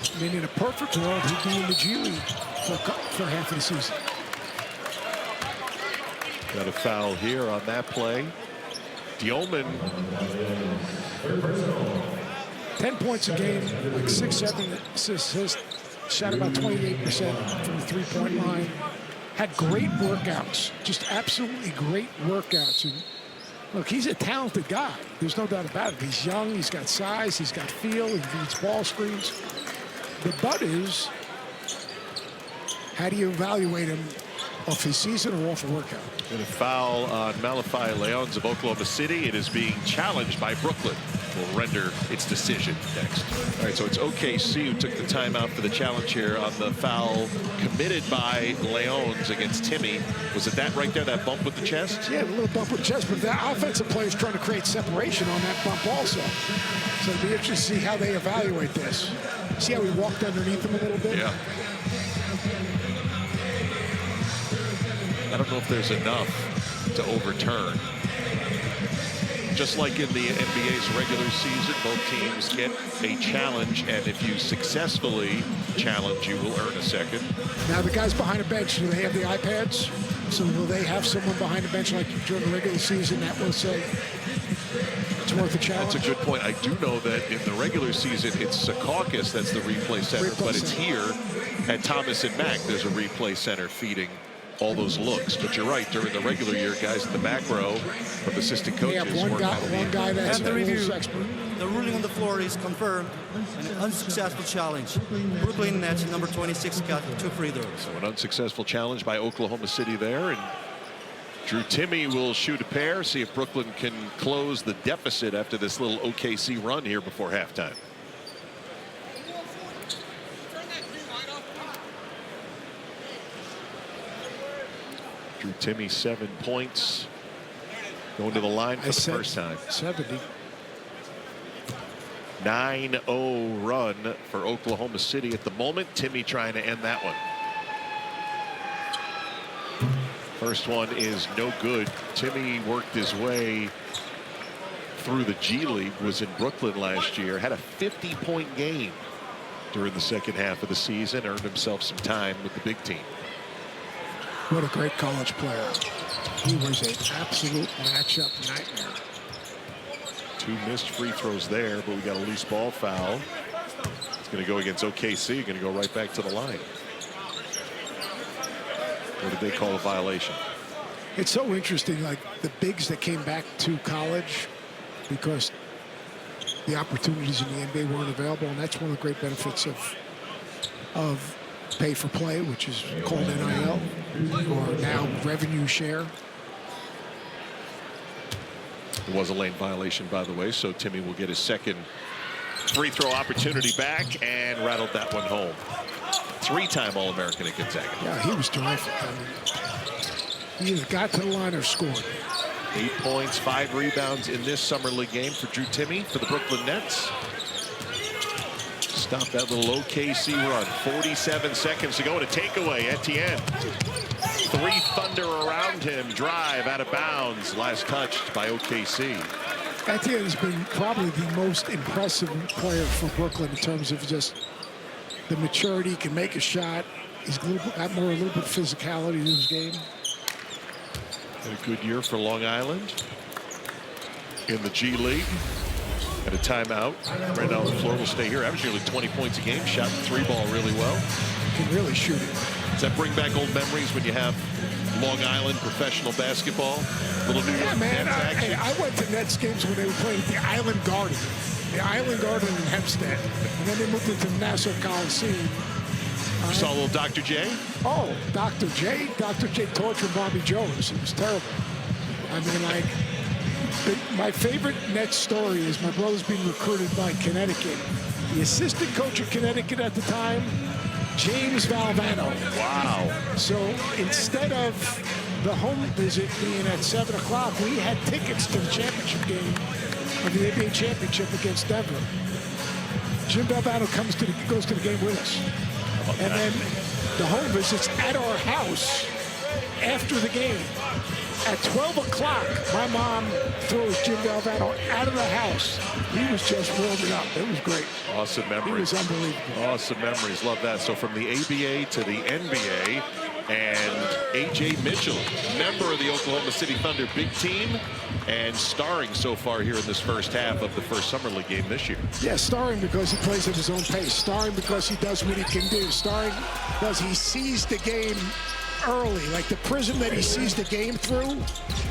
I mean, in a perfect world, he'd be in the G League for half of the season. Got a foul here on that play. Dioman. 10 points a game, like 6, 7 assists, shot about 28% from the three-point line. Had great workouts, just absolutely great workouts. And look, he's a talented guy. There's no doubt about it. He's young, he's got size, he's got feel, he reads ball screens. The but is, how do you evaluate him off his season or off a workout? And a foul on Malachi Leons of Oklahoma City. It is being challenged by Brooklyn. Will render its decision next. All right, so it's OKC who took the timeout for the challenge here on the foul committed by Leons against Timmy. Was it that right there, that bump with the chest? Yeah, a little bump with the chest, but the offensive player is trying to create separation on that bump also. So it'll be interesting to see how they evaluate this. See how he walked underneath him a little bit? Yeah. I don't know if there's enough to overturn. Just like in the NBA's regular season, both teams get a challenge, and if you successfully challenge, you will earn a second. Now the guys behind the bench, do they have the iPads? So will they have someone behind the bench like during the regular season that will say it's worth a challenge? That's a good point. I do know that in the regular season, it's Secaucus that's the replay center, but it's here at Thomas and Mack. There's a replay center feeding all those looks. But you're right, during the regular year, guys in the back row of assistant coaches. Yeah, one guy that's the review. expert. The ruling on the floor is confirmed. An unsuccessful challenge. Brooklyn Nets, number 26, got 2 free throws. So an unsuccessful challenge by Oklahoma City there. And Drew Timme will shoot a pair, see if Brooklyn can close the deficit after this little OKC run here before halftime. Drew Timme, 7 points. Going to the line for the first time. 70. 9-0 run for Oklahoma City at the moment. Timme trying to end that one. First one is no good. Timme worked his way through the G League, was in Brooklyn last year, had a 50-point game during the second half of the season, earned himself some time with the big team. What a great college player. He was an absolute matchup nightmare. 2 missed free throws there, but we got a loose ball foul. It's going to go against OKC, going to go right back to the line. Or did they call a violation? It's so interesting, like the bigs that came back to college because the opportunities in the NBA weren't available, and that's one of the great benefits of pay for play, which is called NIL, or now revenue share. It was a lane violation, by the way, so Timmy will get his second free throw opportunity back and rattled that one home. Three-time All-American at Gonzaga. Yeah, he was terrific. I mean, he either got to the line or scored. 8 points, 5 rebounds in this summer league game for Drew Timme for the Brooklyn Nets. Stop that little OKC run. 47 seconds to go, and a takeaway. Etienne. 3 Thunder around him. Drive out of bounds. Last touched by OKC. Etienne has been probably the most impressive player for Brooklyn in terms of just the maturity. He can make a shot. He's got a little bit of physicality in his game. Had a good year for Long Island in the G League. At a timeout. Right now on the floor will stay here. Averaging nearly 20 points a game. Shot the 3-ball really well. Can really shoot it. Does that bring back old memories when you have Long Island professional basketball? Little New York man, Nets action? I went to Nets games when they were playing at the Island Garden. The Island Garden in Hempstead. And then they moved into the Nassau Coliseum. You saw a little Dr. J? Oh, Dr. J tortured Bobby Jones. It was terrible. I mean, like, my favorite Nets story is my brother's being recruited by Connecticut. The assistant coach of Connecticut at the time, James Valvano. Wow. So instead of the home visit being at 7 o'clock, we had tickets to the championship game of the NBA championship against Denver. Jim Valvano goes to the game with us. And then the home visit's at our house after the game. At 12 o'clock, my mom throws Jim Valvano out of the house. He was just warming up. It was great. Awesome memories. It was unbelievable. Awesome memories. Love that. So from the ABA to the NBA, and A.J. Mitchell, member of the Oklahoma City Thunder big team, and starring so far here in this first half of the first Summer League game this year. Yeah, starring because he plays at his own pace. Starring because he does what he can do. Starring because he sees the game early, like the prism that he sees the game through.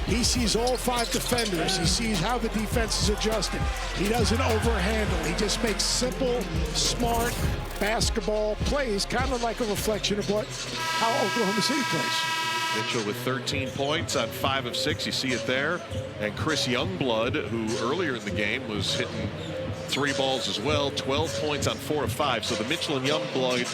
He sees all 5 defenders. He sees how the defense is adjusted. He doesn't overhandle. He just makes simple, smart basketball plays, kind of like a reflection of how Oklahoma City plays. Mitchell with 13 points on 5 of 6. You see it there. And Chris Youngblood, who earlier in the game was hitting 3 balls as well, 12 points on 4 of 5. So the Mitchell and Youngblood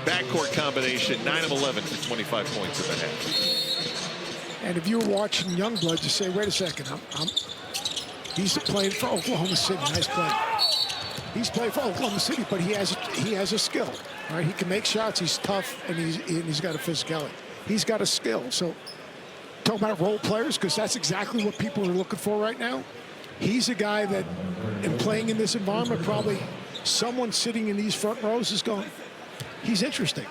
backcourt combination, 9 of 11 for 25 points in the half. And if you were watching Youngblood, you say, wait a second, he's playing for Oklahoma City. Nice play. He's playing for Oklahoma City, but he has a skill. Right? He can make shots. He's tough, and he's got a physicality. He's got a skill. So talking about role players, because that's exactly what people are looking for right now. He's a guy that, in playing in this environment, probably someone sitting in these front rows is going, he's interesting.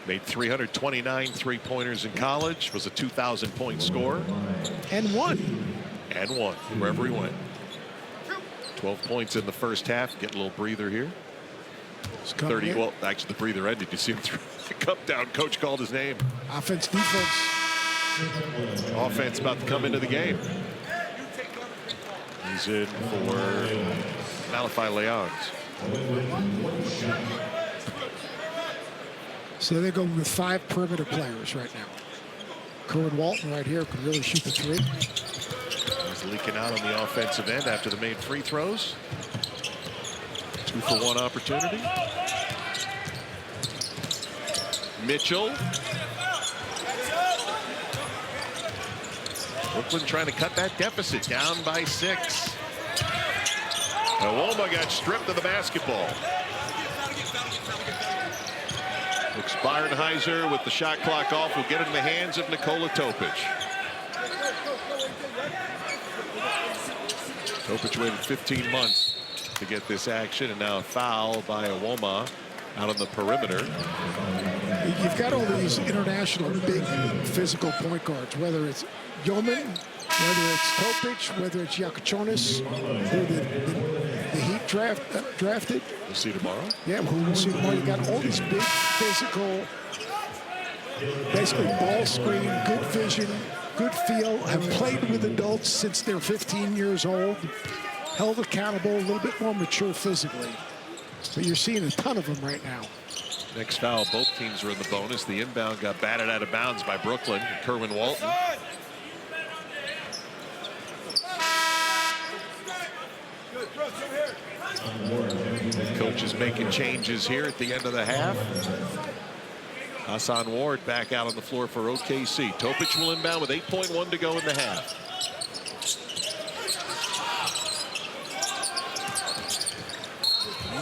Made 329 three-pointers in college, was a 2,000-point scorer. And won. Wherever he went. 12 points in the first half. Get a little breather here. 30, well, actually the breather ended. You see him throw the cup down. Coach called his name. Offense, defense. Offense about to come into the game. He's in for Malachi Leons. So they're going with 5 perimeter players right now. Kerwin Walton right here can really shoot the 3. He's leaking out on the offensive end after the made free throws. 2-for-1 opportunity. Mitchell. Brooklyn trying to cut that deficit down by 6. Nwoma got stripped of the basketball. Looks Bayernheiser with the shot clock off will get it in the hands of Nikola Topic. Topic waited 15 months to get this action, and now a foul by Nwoma out on the perimeter. You've got all these international big physical point guards, whether it's Yeoman, whether it's Topic, whether it's Yakuchonis, who the Heat drafted. We'll see tomorrow. Yeah, we'll see tomorrow. You got all these big physical basically ball screen, good vision, good feel, have played with adults since they're 15 years old, held accountable, a little bit more mature physically. But you're seeing a ton of them right now. Next foul, both teams were in the bonus. The inbound got batted out of bounds by Brooklyn. Kerwin Walton. The coach is making changes here at the end of the half. Hassan Ward back out on the floor for OKC. Topic will inbound with 8.1 to go in the half.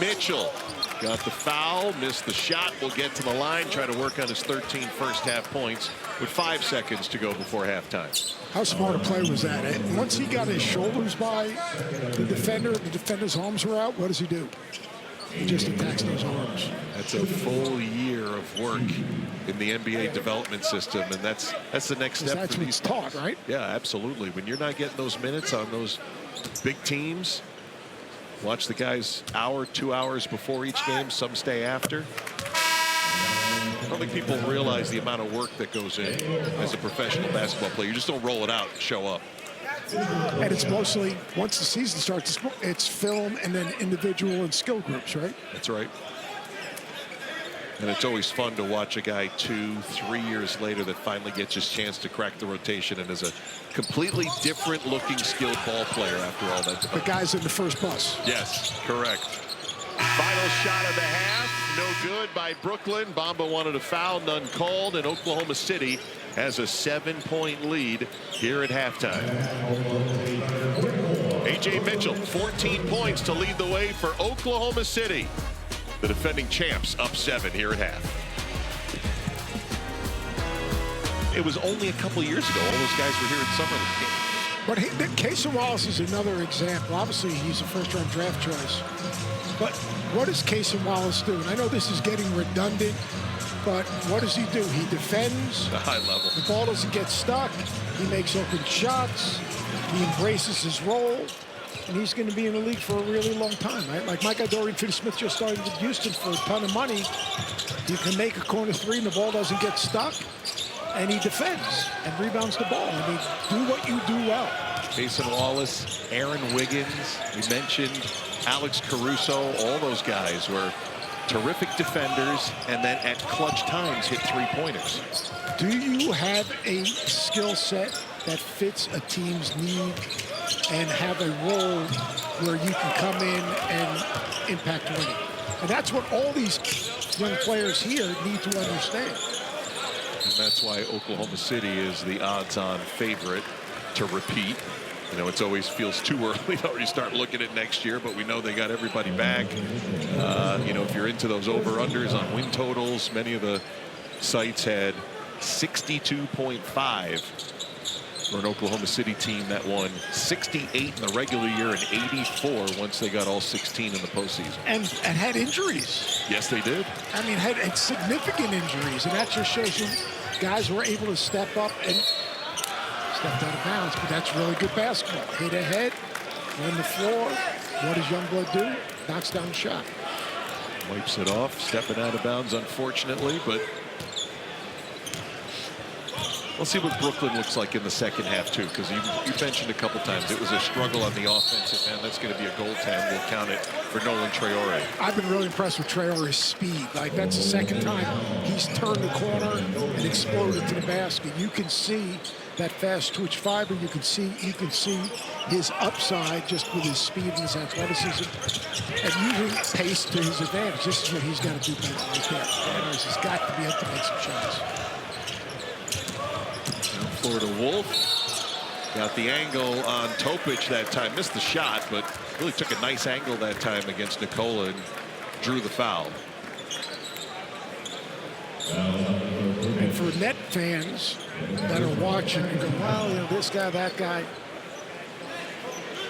Mitchell got the foul, missed the shot, will get to the line, try to work on his 13 first half points with 5 seconds to go before halftime. How smart a play was that? And once he got his shoulders by the defender's arms were out, what does he do? He just attacks those arms. That's a full year of work in the NBA development system, and that's the next step that's for what these it's taught, right? Yeah, absolutely. When you're not getting those minutes on those big teams, watch the guys hour, 2 hours before each game. Some stay after. I don't think people realize the amount of work that goes in as a professional basketball player. You just don't roll it out and show up. And it's mostly, once the season starts, it's film and then individual and skill groups, right? That's right. And it's always fun to watch a guy 2-3 years later that finally gets his chance to crack the rotation and is a completely different looking skilled ball player after all that. The guys in the first bus. Yes, correct. Final shot of the half, no good by Brooklyn. Bamba wanted a foul, none called, and Oklahoma City has a 7-point lead here at halftime. A.J. Mitchell, 14 points to lead the way for Oklahoma City. The defending champs up 7 here at half. It was only a couple years ago. All those guys were here in summer league. But Cason Wallace is another example. Obviously, he's a first-round draft choice. But what does Cason Wallace do? And I know this is getting redundant, but what does he do? He defends. The high level. The ball doesn't get stuck. He makes open shots. He embraces his role. And he's going to be in the league for a really long time, right? Like my guy Dorian Finney-Smith just started with Houston for a ton of money. He can make a corner three and the ball doesn't get stuck. And he defends and rebounds the ball. I mean, do what you do well. Cason Wallace, Aaron Wiggins, we mentioned Alex Caruso, all those guys were terrific defenders and then at clutch times hit three-pointers. Do you have a skill set that fits a team's need and have a role where you can come in and impact winning? And that's what all these young players here need to understand. And that's why Oklahoma City is the odds-on favorite to repeat. You know, it always feels too early to already start looking at next year, but we know they got everybody back. You know, if you're into those over-unders on win totals, many of the sites had 62.5 for an Oklahoma City team that won 68 in the regular year and 84 once they got all 16 in the postseason. And had injuries. Yes, they did. I mean, had significant injuries, and that just shows you guys were able to step up and stepped out of bounds. But that's really good basketball. Hit ahead, run the floor. What does Youngblood do? Knocks down the shot. Wipes it off, stepping out of bounds, unfortunately, but we'll see what Brooklyn looks like in the second half, too, because you mentioned a couple times it was a struggle on the offensive end. That's going to be a goaltend. We'll count it for Nolan Traore. I've been really impressed with Traore's speed. Like, that's the second time he's turned the corner and exploded to the basket. You can see that fast twitch fiber. You can see his upside just with his speed and his athleticism and using pace to his advantage. This is what he's got to do better right there. He's got to be able to make some shots. Florida Wolf got the angle on Topic that time. Missed the shot, but really took a nice angle that time against Nikola and drew the foul. And for net fans that are watching and go, well, you know, this guy, that guy.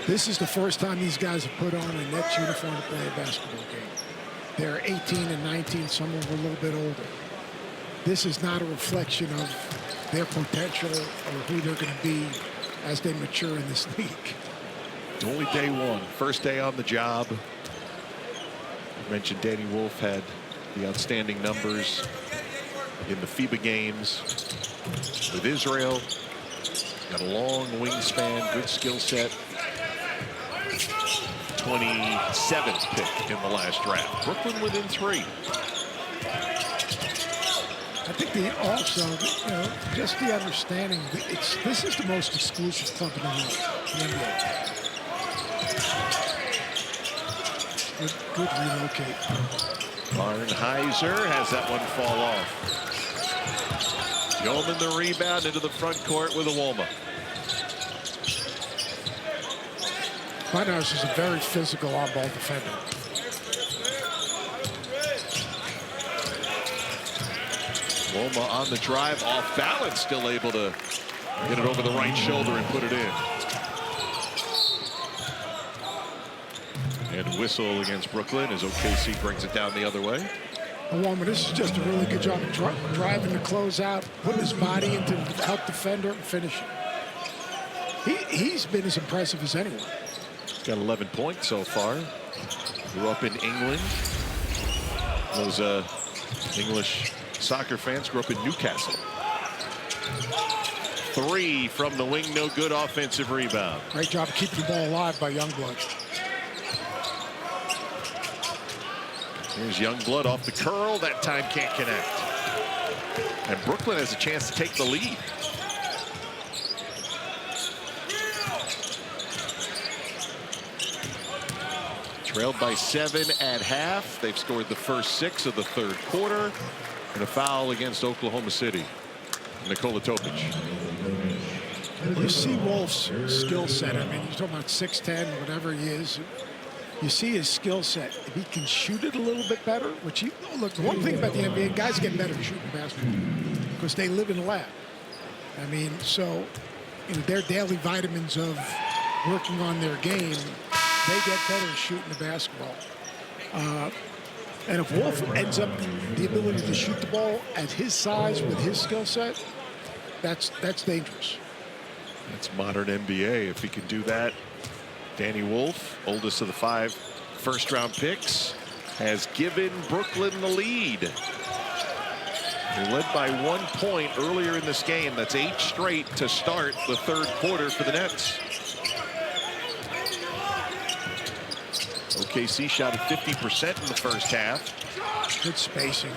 This is the first time these guys have put on a Nets uniform to play a basketball game. They're 18 and 19, some of them a little bit older. This is not a reflection of their potential or who they're going to be as they mature in this league. Only day one, first day on the job. I mentioned Danny Wolf had the outstanding numbers in the FIBA games with Israel. Got a long wingspan, good skill set. 27th pick in the last draft. Brooklyn within 3. I think also, just the understanding that this is the most exclusive club in the world, the NBA. Good relocate. Barnhizer has that one fall off. Yeoman the rebound into the front court with Awolma. Barnhizer is a very physical on-ball defender. Awolma on the drive, off balance, still able to get it over the right shoulder and put it in. And whistle against Brooklyn as OKC brings it down the other way. Awolma, this is just a really good job of driving the closeout, putting his body into the out defender and finishing. He's been as impressive as anyone. He's got 11 points so far. Grew up in England. Those English soccer fans grew up in Newcastle. 3 from the wing, no good. Offensive rebound. Great job of keeping the ball alive by Youngblood. Here's Youngblood off the curl. That time can't connect. And Brooklyn has a chance to take the lead. Trailed by 7 at half. They've scored the first 6 of the third quarter. And a foul against Oklahoma City. Nikola Topic. You see Wolf's skill set. I mean, you're talking about 6'10", whatever he is. You see his skill set. If he can shoot it a little bit better, which look, the one thing about the NBA, guys get better at shooting basketball because they live in the lab. I mean, so their daily vitamins of working on their game, they get better at shooting the basketball. And if Wolf ends up the ability to shoot the ball at his size with his skill set, that's dangerous. That's modern NBA if he can do that. Danny Wolf, oldest of the 5 first-round picks, has given Brooklyn the lead. They led by 1 point earlier in this game. That's 8 straight to start the third quarter for the Nets. OKC shot at 50% in the first half. Good spacing.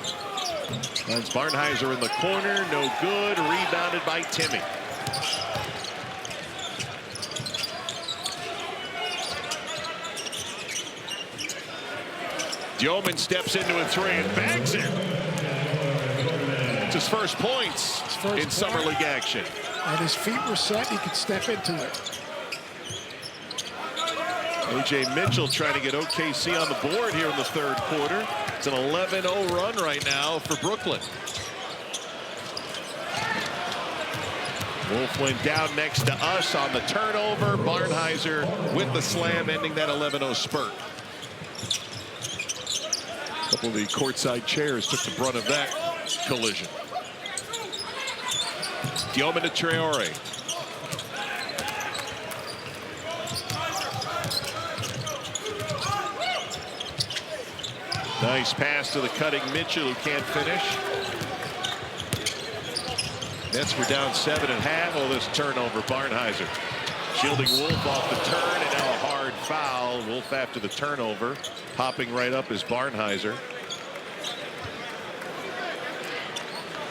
Finds Barnhizer in the corner, no good. Rebounded by Timmy. Yeoman steps into a 3 and bags it. It's his first points in Summer League action. And his feet were set, he could step into it. A.J. Mitchell trying to get OKC on the board here in the third quarter. It's an 11-0 run right now for Brooklyn. Wolf went down next to us on the turnover. Barnhizer with the slam, ending that 11-0 spurt. A couple of the courtside chairs took the brunt of that collision. Diomande Traore. Nice pass to the cutting Mitchell, who can't finish. Nets were down 7 at half. Oh, this turnover, Barnhizer. Shielding Wolf off the turn, and now a hard foul. Wolf after the turnover. Popping right up is Barnhizer.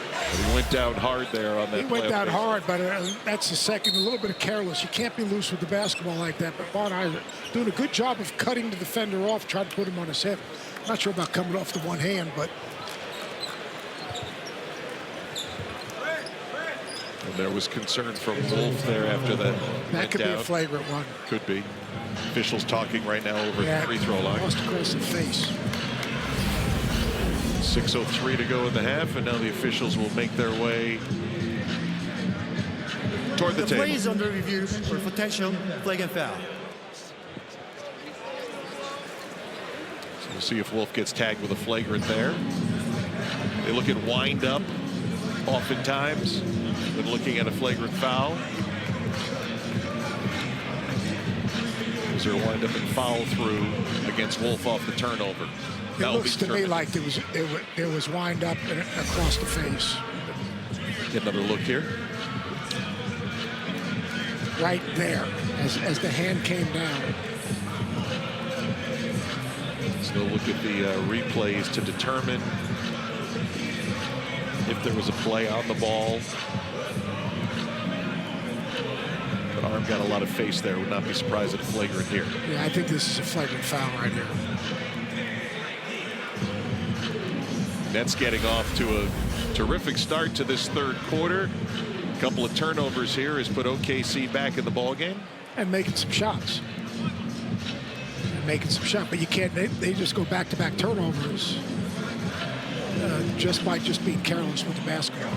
But he went down hard there on that. He went down hard, but that's the second. A little bit of careless. You can't be loose with the basketball like that. But Barnhizer doing a good job of cutting the defender off, trying to put him on his hip. Not sure about coming off the one hand, but. And there was concern from Wolf there after that. That could be a flagrant one. Could be. Officials talking right now over the free throw line. Lost across the face. 6:03 to go in the half, and now the officials will make their way toward the table. The play is under review for potential flag and foul. So we'll see if Wolf gets tagged with a flagrant there. They look at wind up oftentimes when looking at a flagrant foul. Is there a wind up and foul through against Wolf off the turnover? It looks to me like it was wind up and across the face. Get another look here. Right there, as the hand came down. So look at the replays to determine if there was a play on the ball. But arm got a lot of face there. Would not be surprised at a flagrant here. Yeah, I think this is a flagrant foul right here. Nets getting off to a terrific start to this third quarter. A couple of turnovers here has put OKC back in the ball game. And making some shots. But you can't, they just go back-to-back turnovers just by being careless with the basketball.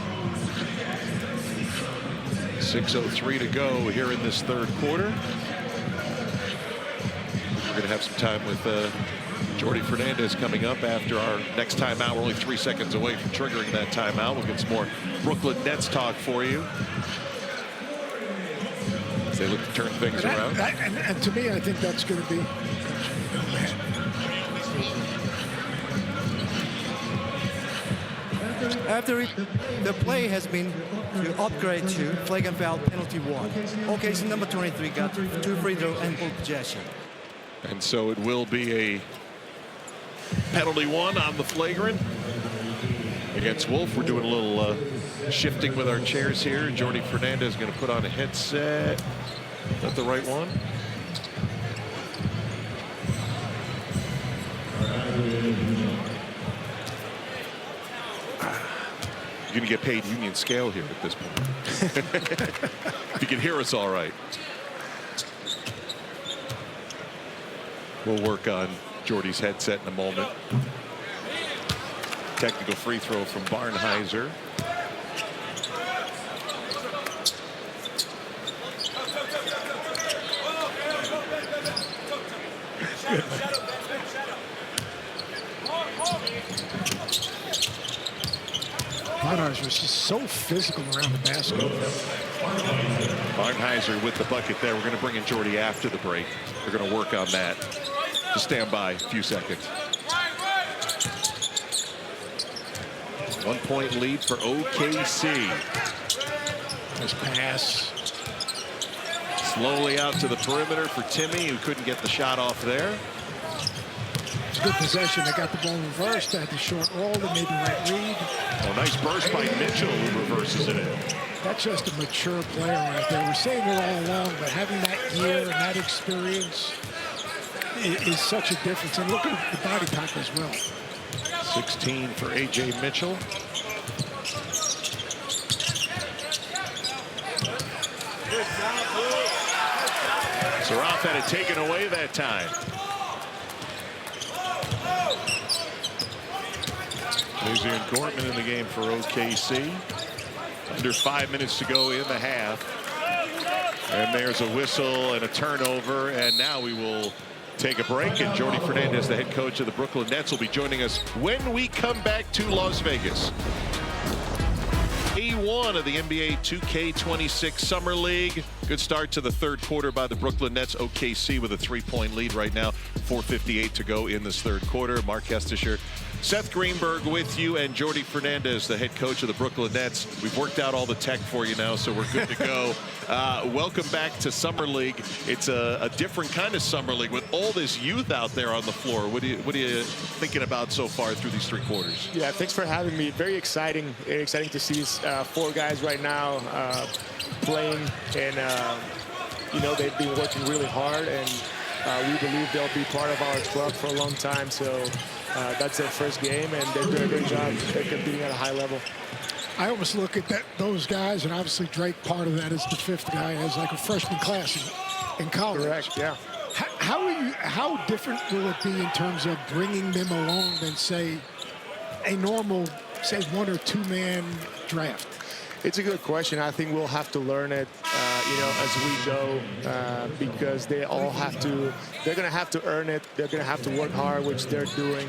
6:03 to go here in this third quarter. We're going to have some time with Jordi Fernandez coming up after our next timeout. We're only 3 seconds away from triggering that timeout. We'll get some more Brooklyn Nets talk for you as they look to turn things around. And to me, I think that's going to be. After the play has been to upgrade to flag and foul penalty 1. OKC number 23 got 2 free throw and ball possession. And so it will be a penalty 1 on the flagrant against Wolf. We're doing a little shifting with our chairs here. Jordi Fernandez is going to put on a headset. Is that the right one? You're going to get paid union scale here at this point. If you can hear us all right. We'll work on Jordy's headset in a moment. Technical free throw from Barnhizer. Barnhizer was just so physical around the basket. Barnhizer with the bucket there. We're going to bring in Jordy after the break. We're going to work on that. Just stand by a few seconds. 1 point lead for OKC. Nice pass. Slowly out to the perimeter for Timmy, who couldn't get the shot off there. It's a good possession. They got the ball reversed. They had the short roll. They made the right read. Oh, nice burst by Mitchell, who reverses it in. That's just a mature player right there. We're saying it all along, but having that year and that experience is such a difference. And look at the body type as well. 16 for A.J. Mitchell. Saraf had it taken away that time. Aaron Gortman in the game for OKC. Under 5 minutes to go in the half. And there's a whistle and a turnover. And now we will take a break. And Jordi Fernandez, the head coach of the Brooklyn Nets, will be joining us when we come back to Las Vegas. A1 of the NBA 2K26 Summer League. Good start to the third quarter by the Brooklyn Nets. OKC with a 3-point lead right now. 4:58 to go in this third quarter. Mark Kestisher, Seth Greenberg with you, and Jordi Fernandez, the head coach of the Brooklyn Nets. We've worked out all the tech for you now, so we're good to go. Welcome back to Summer League. It's a different kind of Summer League with all this youth out there on the floor. What are you thinking about so far through these three quarters? Yeah, thanks for having me. Very exciting. Very exciting to see these 4 guys right now playing, and you know, they've been working really hard, and we believe they'll be part of our club for a long time. So that's their first game, and they're doing a great job. They're competing at a high level. I almost look at those guys, and obviously Drake, part of that is the 5th guy, as like a freshman class in college. Correct, yeah. How different will it be in terms of bringing them along than, say, a normal, say, 1 or 2 man draft? It's a good question. I think we'll have to learn it, you know, as we go, because they all have to. They're going to have to earn it. They're going to have to work hard, which they're doing,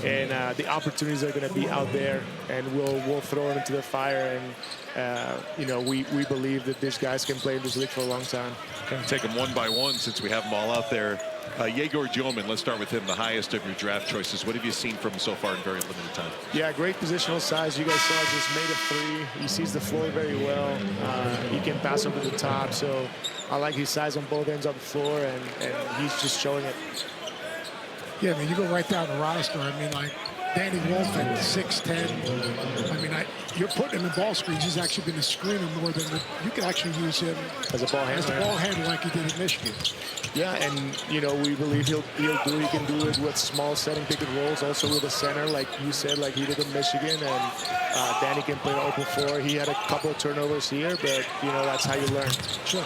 and the opportunities are going to be out there, and we'll throw them into the fire. And you know, we believe that these guys can play in this league for a long time. Take them one by one since we have them all out there Yegor Djomin, let's start with him, the highest of your draft choices. What have you seen from him so far in very limited time? Yeah, great positional size. You guys saw just made a three. He sees the floor very well. He can pass over the top. So I like his size on both ends of the floor, and he's just showing it. Yeah, I mean, you go right down the roster. I mean, like Danny Wolf at 6'10". I mean, you're putting him in ball screens. He's actually been a screener more than you can actually use him as a ball handler like he did at Michigan. Yeah, and you know, we believe he can do it with small setting pick and rolls, also with a center, like you said, like he did in Michigan. And Danny can play open floor. He had a couple of turnovers here, but you know, that's how you learn. Sure.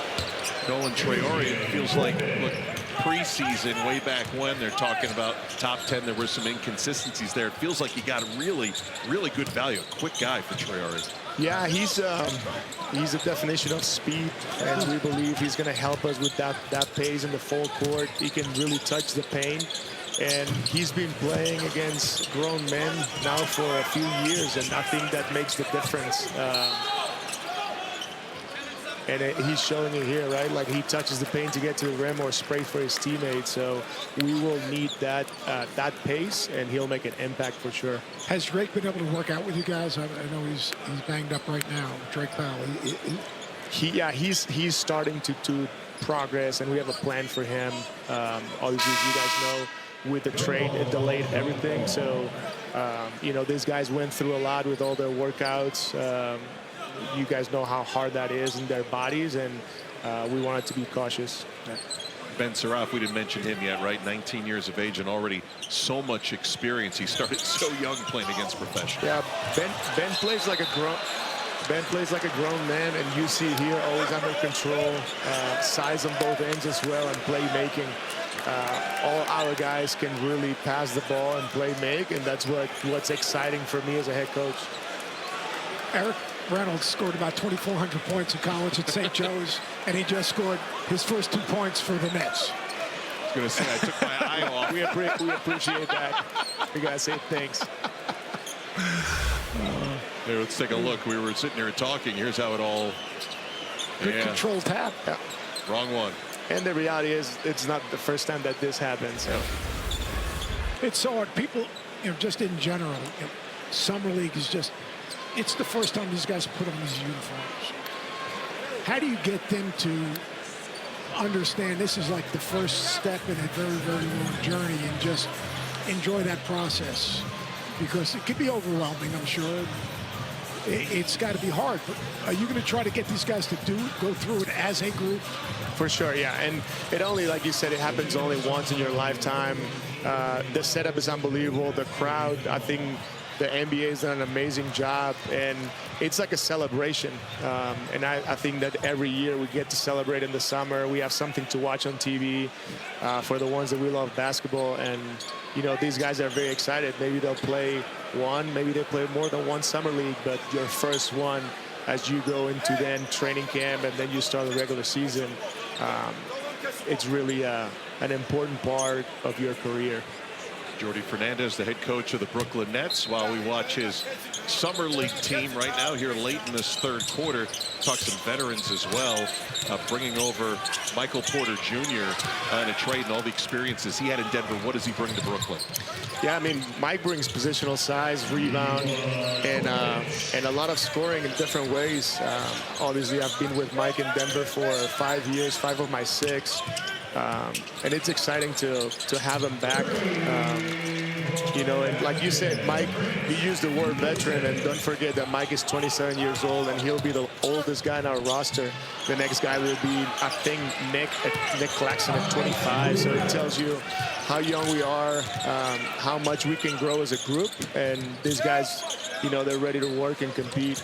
Nolan Traore, it feels like, look, preseason, way back when they're talking about top 10, there were some inconsistencies there. It feels like he got a really good value. A quick guy for Traore. Yeah, he's a definition of speed, and we believe he's going to help us with that pace in the full court. He can really touch the paint, and he's been playing against grown men now for a few years, and I think that makes the difference. And he's showing it here, right? Like he touches the paint to get to the rim or spray for his teammates. So we will need that pace, and he'll make an impact for sure. Has Drake been able to work out with you guys? I know he's banged up right now. Drake Powell. He's starting to progress, and we have a plan for him. Obviously, as you guys know, with the trade, it delayed everything. So you know, these guys went through a lot with all their workouts. You guys know how hard that is in their bodies, and we wanted to be cautious. Ben Saraf, we didn't mention him yet, right? 19 years of age and already so much experience. He started so young playing against professionals. Yeah, Ben plays like a grown man, and you see here always under control, size on both ends as well, and playmaking. All our guys can really pass the ball and play make, and that's what's exciting for me as a head coach. Eric Reynolds scored about 2,400 points in college at St. Joe's, and he just scored his first 2 points for the Nets. I was going to say, I took my eye off. We appreciate that. We got to say thanks. Here, let's take a look. We were sitting here talking. Here's how it all... Good control tap. Yeah. Wrong one. And the reality is, it's not the first time that this happens. Yeah. It's so hard. People, you know, just in general, you know, Summer League is just... It's the first time these guys put on these uniforms. How do you get them to understand this is like the first step in a very, very long journey, and just enjoy that process? Because it could be overwhelming, I'm sure. It's got to be hard. But are you going to try to get these guys to go through it as a group? For sure, yeah. And it only, like you said, it happens only once in your lifetime. The setup is unbelievable. The crowd, I think, the NBA has done an amazing job, and it's like a celebration. And I think that every year we get to celebrate in the summer. We have something to watch on TV for the ones that we love basketball. And, you know, these guys are very excited. Maybe they'll play one, maybe they play more than one summer league, but your first one as you go into then training camp and then you start the regular season, it's really an important part of your career. Jordi Fernandez, the head coach of the Brooklyn Nets, while we watch his summer league team right now here late in this third quarter. Talk some veterans as well, bringing over Michael Porter Jr. In a trade and all the experiences he had in Denver. What does he bring to Brooklyn? Yeah, I mean, Mike brings positional size, rebound, and a lot of scoring in different ways. Obviously, I've been with Mike in Denver for 5 years, 5 of my 6. And it's exciting to have him back. You know, and like you said, Mike, you used the word veteran, and don't forget that Mike is 27 years old, and he'll be the oldest guy in our roster. The next guy will be, I think, Nick Claxton at 25. So it tells you how young we are, how much we can grow as a group, and these guys, you know, they're ready to work and compete.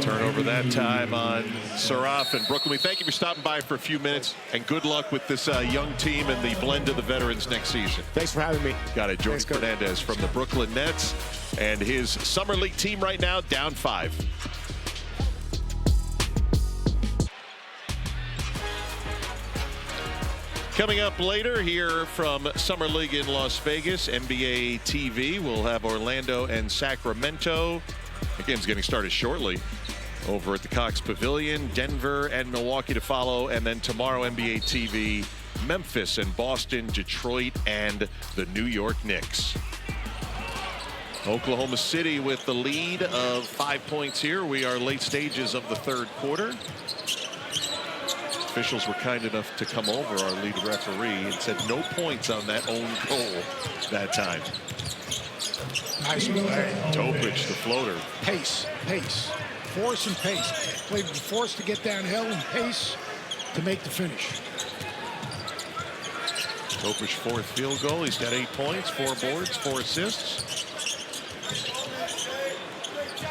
Turnover that time on Saraf and Brooklyn. We thank you for stopping by for a few minutes, and good luck with this young team and the blend of the veterans next season. Thanks for having me. Got it. Jordi Fernandez from the Brooklyn Nets and his summer league team right now down 5. Coming up later here from Summer League in Las Vegas, NBA TV. We'll have Orlando and Sacramento. The game's getting started shortly. over at the Cox Pavilion. Denver and Milwaukee to follow, and then tomorrow NBA TV, Memphis and Boston, Detroit and the New York Knicks. Oklahoma City with the lead of 5 points here. We are late stages of the third quarter. Officials were kind enough to come over, our lead referee, and said no points on that own goal that time. Nice play. Topic, the floater. Pace, pace. Force and pace. Played with force to get downhill and pace to make the finish. Topic's fourth field goal. He's got 8 points, 4 boards, 4 assists.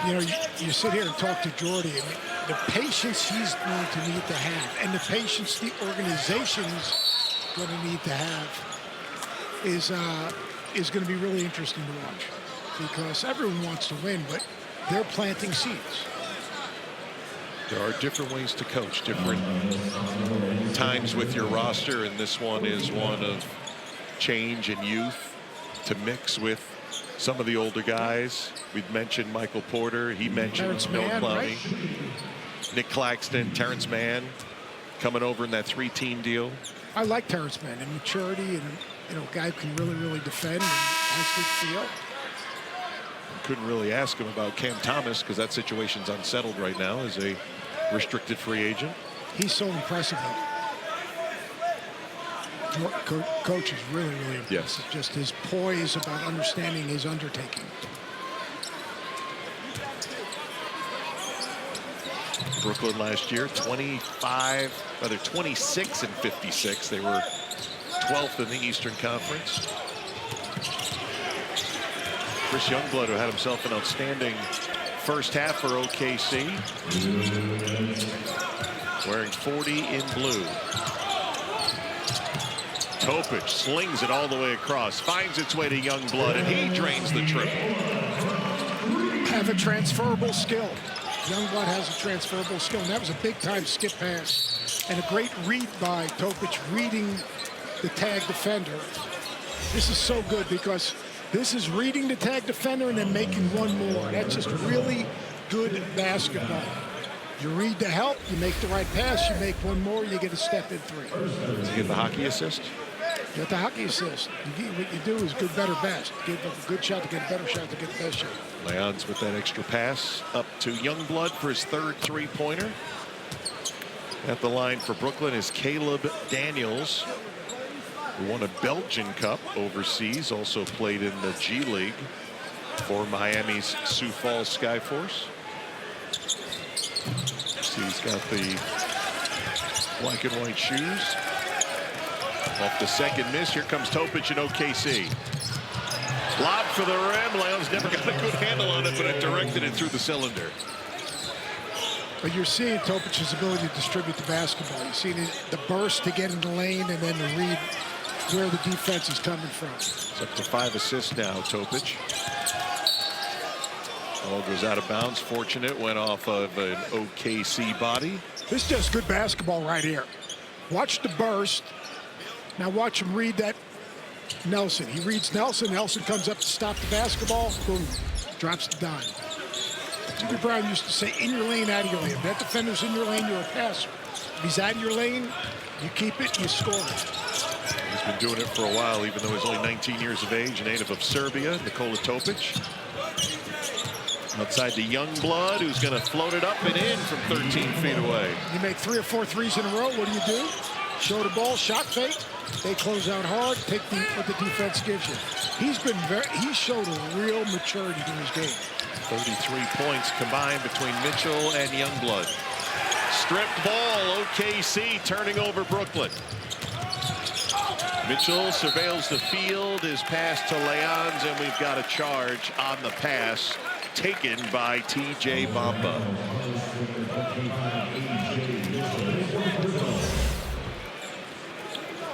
You know, you sit here and talk to Jordy, and the patience he's going to need to have, and the patience the organization's going to need to have is going to be really interesting to watch, because everyone wants to win, but they're planting seeds. There are different ways to coach, different times with your roster, and this one is one of change and youth to mix with some of the older guys. We've mentioned Michael Porter. He mentioned Bill Clowney, right? Nick Claxton, Terrence Mann coming over in that 3-team deal. I like Terrence Mann and maturity, and you know, a guy who can really defend and has good feel. Couldn't really ask him about Cam Thomas because that situation's unsettled right now as a restricted free agent. He's so impressive, though. Coach is really impressive. Yes. Just his poise about understanding his undertaking. Brooklyn last year, 26 and 56. They were 12th in the Eastern Conference. Chris Youngblood, who had himself an outstanding first half for OKC, wearing 40 in blue. Topic slings it all the way across, finds its way to Youngblood, and he drains the triple. Have a transferable skill. Youngblood has a transferable skill, and that was a big-time skip pass and a great read by Topic, reading the tag defender. This is so good because this is reading the tag defender and then making one more. That's just really good basketball. You read the help, you make the right pass, you make one more, you get a step in 3. Does he get the hockey assist? You get the hockey assist. What you do is good, better, best. Give a good shot to get a better shot to get the best shot. Leon's with that extra pass up to Youngblood for his third 3-pointer. At the line for Brooklyn is Caleb Daniels, who won a Belgian Cup overseas, also played in the G League for Miami's Sioux Falls Skyforce. See, he's got the black and white shoes. Off the second miss, here comes Topic in OKC. Lob for the rim. Leon's never got a good handle on it, but it directed it through the cylinder. But you're seeing Topic's ability to distribute the basketball. You're seeing the burst to get in the lane and then to read where the defense is coming from. It's up to 5 assists now, Topic. Ball goes out of bounds. Fortunate, went off of an OKC body. This is just good basketball right here. Watch the burst. Now watch him read that Nelson. He reads Nelson. Nelson comes up to stop the basketball. Boom. Drops the dime. Jimmy Brown used to say, in your lane, out of your lane. If that defender's in your lane, you're a passer. If he's out of your lane, you keep it, you score it. He's been doing it for a while, even though he's only 19 years of age, native of Serbia, Nikola Topic. Outside to Youngblood, who's going to float it up and in from 13 feet away. You make 3 or 4 threes in a row, what do? Show the ball, shot fake. They close out hard, take what the defense gives you. He showed a real maturity in his game. 33 points combined between Mitchell and Youngblood. Stripped ball, OKC turning over Brooklyn. Mitchell surveils the field, his pass to Leons, and we've got a charge on the pass taken by T.J. Bamba.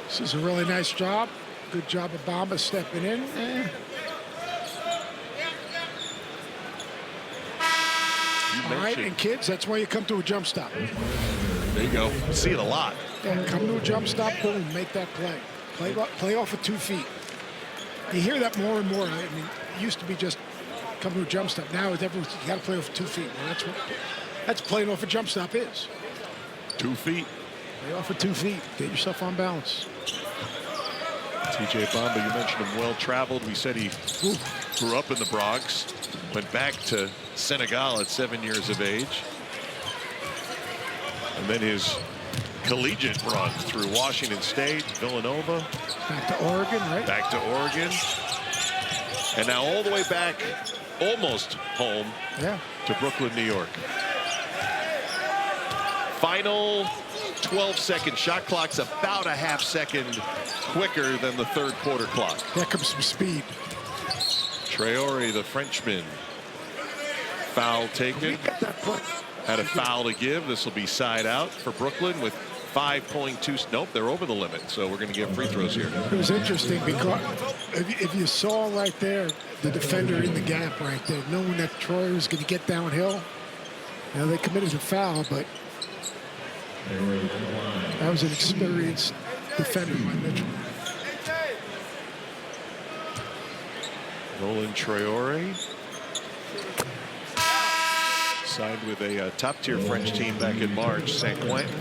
This is a really nice job. Good job of Bamba stepping in. All right, and kids, that's why you come to a jump stop. There you go. See it a lot. Yeah, come to a jump stop, boom, make that play. Play off of 2 feet. You hear that more and more. I mean, it used to be just come to a jump stop. Now it's you got to play off 2 feet. Well, That's playing off a jump stop is. 2 feet. Play off of 2 feet. Get yourself on balance. TJ Bamba, you mentioned him well-traveled. We said he grew up in the Bronx, went back to Senegal at 7 years of age. And then his collegiate run through Washington State, Villanova. Back to Oregon, right? Back to Oregon. And now all the way back, almost home, to Brooklyn, New York. Final 12-second shot clock's about a half second quicker than the third quarter clock. There comes some speed. Traore, the Frenchman. Foul taken. Had a foul to give. This will be side out for Brooklyn with 5.2. Nope, they're over the limit, so we're going to get free throws here. It was interesting because if you saw right there the defender in the gap right there, knowing that Troy was going to get downhill, you know, they committed a foul, but that was an experienced defender by Mitchell. Nolan Traore signed with a top-tier French team back in March, Saint-Quentin.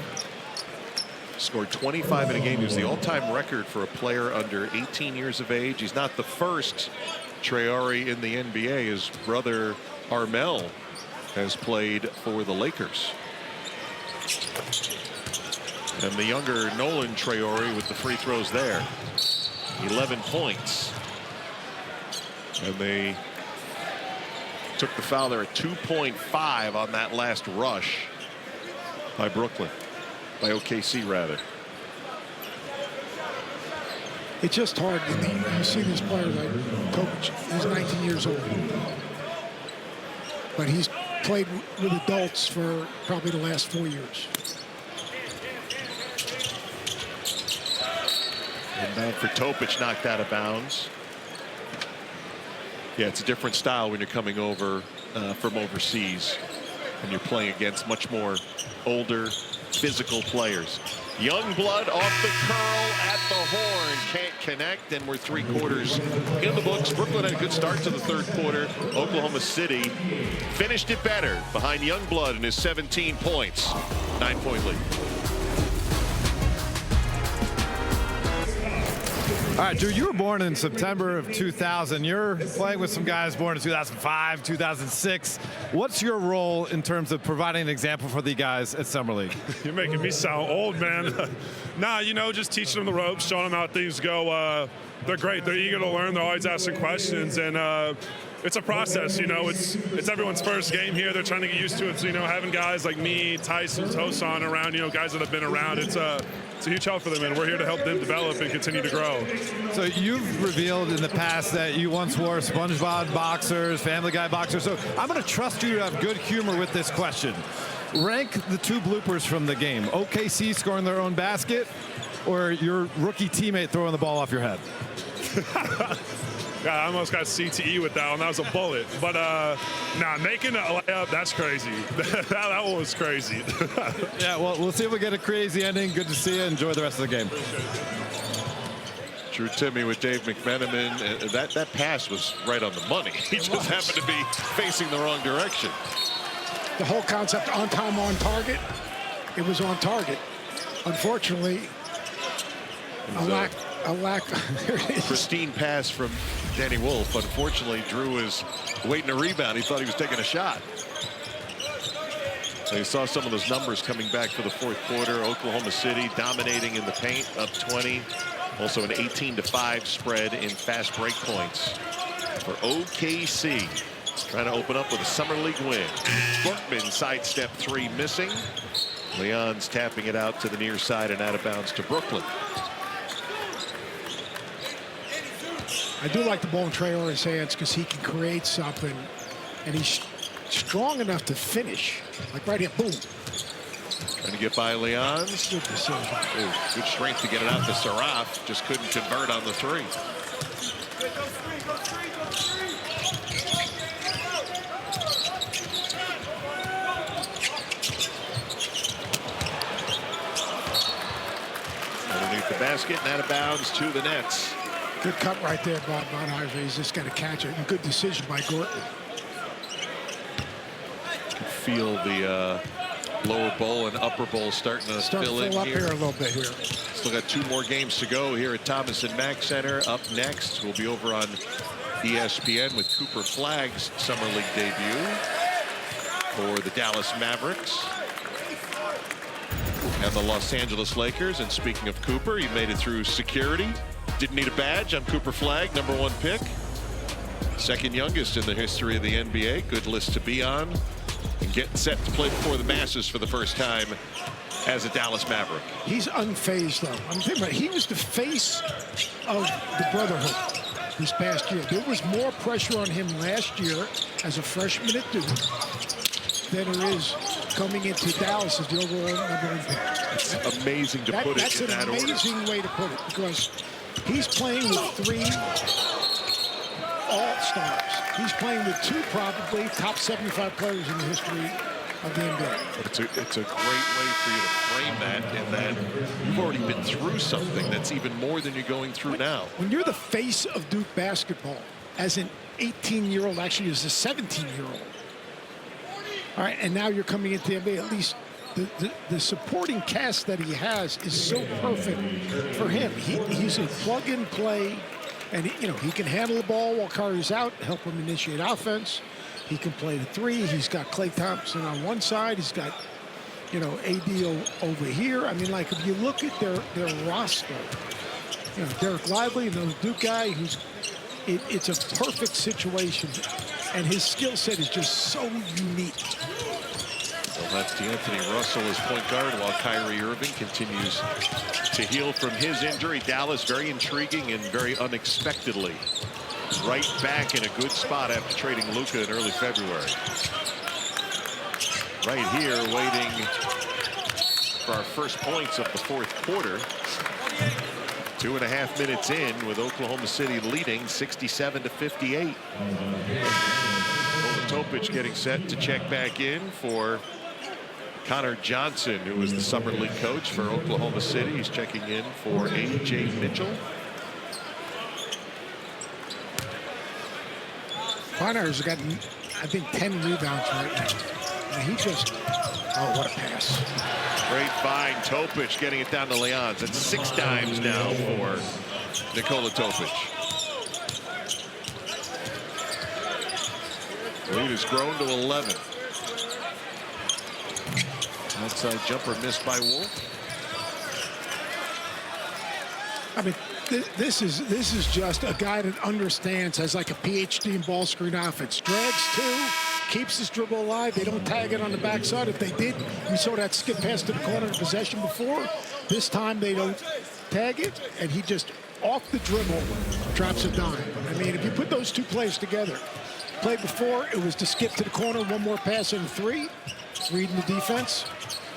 Scored 25 in a game. He was the all-time record for a player under 18 years of age. He's not the first Traore in the NBA. His brother Armel has played for the Lakers. And the younger Nolan Traore with the free throws there. 11 points. And they took the foul there at 2.5 on that last rush by Brooklyn. By OKC, rather. It's just hard. You see this player like Topic. He's 19 years old. But he's played with adults for probably the last 4 years. Inbound for Topic, knocked out of bounds. Yeah, it's a different style when you're coming over from overseas and you're playing against much more older, physical players. Youngblood off the curl at the horn. Can't connect, and we're 3 quarters in the books. Brooklyn had a good start to the third quarter. Oklahoma City finished it better behind Youngblood and his 17 points. 9-point lead. All right, Drew, you were born in September of 2000. You're playing with some guys born in 2005, 2006. What's your role in terms of providing an example for the guys at Summer League? You're making me sound old, man. Nah, you know, just teaching them the ropes, showing them how things go. They're great. They're eager to learn. They're always asking questions. And it's a process, you know. It's everyone's first game here. They're trying to get used to it. So, you know, having guys like me, Tyson, Tosan around, you know, guys that have been around, it's a huge help for them, and we're here to help them develop and continue to grow. So you've revealed in the past that you once wore SpongeBob boxers, Family Guy boxers. So I'm going to trust you to have good humor with this question. Rank the 2 bloopers from the game. OKC scoring their own basket, or your rookie teammate throwing the ball off your head? God, I almost got CTE with that one. That was a bullet. But, nah, making a layup, that's crazy. that one was crazy. Yeah, well, we'll see if we get a crazy ending. Good to see you. Enjoy the rest of the game. Drew Timme with Dave McMenamin. That pass was right on the money. He just happened to be facing the wrong direction. The whole concept on time, on target, it was on target. Unfortunately, a lack. Pristine pass from Danny Wolf. Unfortunately, Drew was waiting to rebound. He thought he was taking a shot. So you saw some of those numbers coming back for the fourth quarter. Oklahoma City dominating in the paint, up 20. Also an 18-5 spread in fast break points for OKC. Trying to open up with a Summer League win. Sportman sidestep 3 missing. Leon's tapping it out to the near side and out of bounds to Brooklyn. I do like the ball in Traore's hands because he can create something, and he's strong enough to finish. Like right here, boom. Trying to get by Leon's. Good decision. Ooh, good strength to get it out to Saraf. Just couldn't convert on the 3. Underneath the basket and out of bounds to the Nets. Good cut right there by Von Ivory. He's just got to catch it. And good decision by Gorton. feel the lower bowl and upper bowl starting to fill in up here. here a little bit here. Still got 2 more games to go here at Thomas & Mack Center. Up next, we'll be over on ESPN with Cooper Flagg's Summer League debut for the Dallas Mavericks and the Los Angeles Lakers. And speaking of Cooper, he made it through security. Didn't need a badge. I'm Cooper Flagg, #1 pick. Second youngest in the history of the NBA. Good list to be on. And getting set to play before the masses for the first time as a Dallas Maverick. He's unfazed, though. I'm thinking about it. He was the face of the Brotherhood this past year. There was more pressure on him last year as a freshman at Duke than there is coming into Dallas as the overall #1 pick. It's amazing to put it in that order. That's an amazing way to put it, because he's playing with 3 all-stars. He's playing with 2 probably top 75 players in the history of the NBA. But it's a great way for you to frame that, in that you've already been through something that's even more than you're going through now. When you're the face of Duke basketball as an 18-year-old, actually as a 17-year-old, all right, and now you're coming into the NBA, at least the supporting cast that he has is so perfect for him. He's a plug-and-play. And he can handle the ball while Curry's out, help him initiate offense. He can play the 3. He's got Klay Thompson on one side. He's got, AD over here. I mean, like, if you look at their roster, Derek Lively, the Duke guy, it's a perfect situation, and his skill set is just so unique. Well, that's D'Anthony Russell as point guard, while Kyrie Irving continues to heal from his injury. Dallas, very intriguing and very unexpectedly right back in a good spot after trading Luka in early February. Right here, waiting for our first points of the 4th quarter. 2.5 minutes in, with Oklahoma City leading 67-58. Topic getting set to check back in for Connor Johnson, who is the Summer League coach for Oklahoma City. He's checking in for A.J. Mitchell. Connor's got, I think, 10 rebounds right now. And he just, oh, what a pass. Great find. Topic getting it down to Leons. That's 6 times now for Nikola Topic. Lead has grown to 11. Outside jumper missed by Wolf. I mean, this is just a guy that understands, has like a PhD in ball screen offense. Drags 2, keeps his dribble alive. They don't tag it on the backside. If they did, we saw that skip pass to the corner of possession before. This time they don't tag it, and he just off the dribble drops a dime. I mean, if you put those 2 plays together, play before it was to skip to the corner, 1 more pass and 3, reading the defense,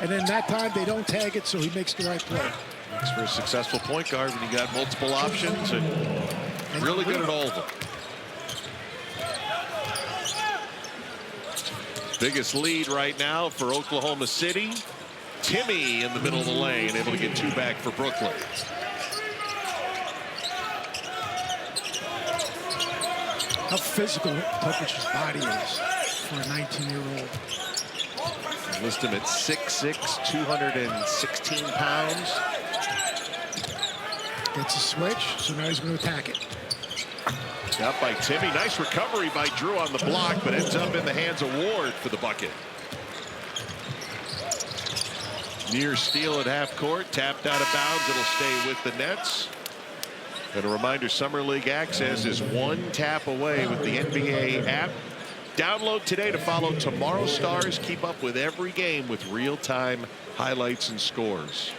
and then that time they don't tag it, so he makes the right play. Thanks for a successful point guard when you got multiple options and really good at all of them. Biggest lead right now for Oklahoma City. Timmy in the middle of the lane, able to get 2 back for Brooklyn. How physical Topic's body is for a 19-year-old. List him at 6'6", 216 pounds. Gets a switch, so now he's going to attack it. Got by Timmy. Nice recovery by Drew on the block, but ends up in the hands of Ward for the bucket. Near steal at half court, tapped out of bounds. It'll stay with the Nets. And a reminder, Summer League access is 1 tap away with the NBA app. Download today to follow tomorrow's stars. Keep up with every game with real-time highlights and scores.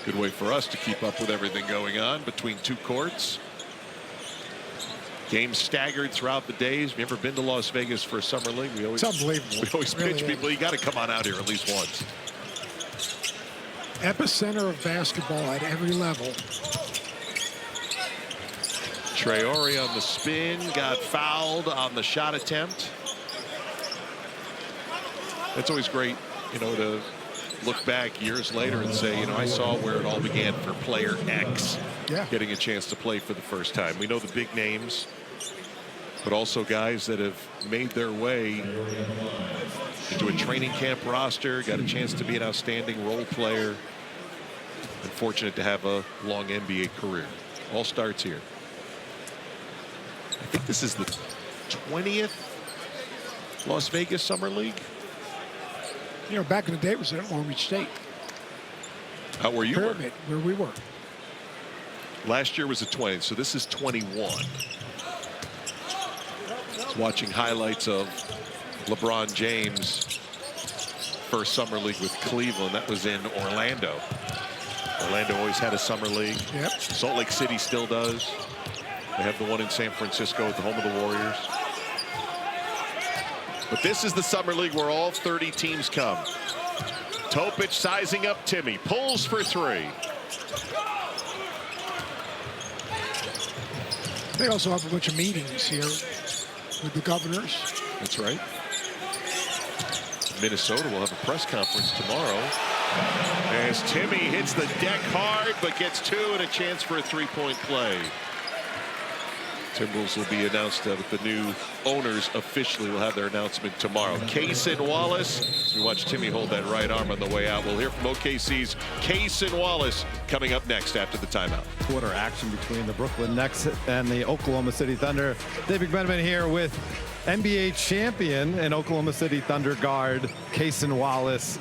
Good way for us to keep up with everything going on between 2 courts. Games staggered throughout the days. Have you ever been to Las Vegas for a Summer League? It's unbelievable. We always really pitch people, you got to come on out here at least once. Epicenter of basketball at every level. Traore on the spin, got fouled on the shot attempt. It's always great, to look back years later and say, I saw where it all began for player X, getting a chance to play for the first time. We know the big names but also guys that have made their way into a training camp roster, got a chance to be an outstanding role player, and fortunate to have a long NBA career. All starts here. I think this is the 20th Las Vegas Summer League. You know, back in the day, it was at Long Beach State. Out where you Pyramid, where we were. Last year was the 20th, so this is 21. Just watching highlights of LeBron James' first summer league with Cleveland. That was in Orlando. Orlando always had a summer league. Yep. Salt Lake City still does. They have the one in San Francisco at the home of the Warriors. But this is the summer league where all 30 teams come. Topic sizing up Timmy. Pulls for three. They also have a bunch of meetings here with the governors. That's right. Minnesota will have a press conference tomorrow as Timmy hits the deck hard but gets two and a chance for a three-point play. Timberwolves will be announced with the new owners officially will have their announcement tomorrow. Cason Wallace. We watch Timmy hold that right arm on the way out. We'll hear from OKC's Cason Wallace coming up next after the timeout. Quarter action between the Brooklyn Nets and the Oklahoma City Thunder. Dave McMenamin here with NBA champion and Oklahoma City Thunder guard Cason Wallace.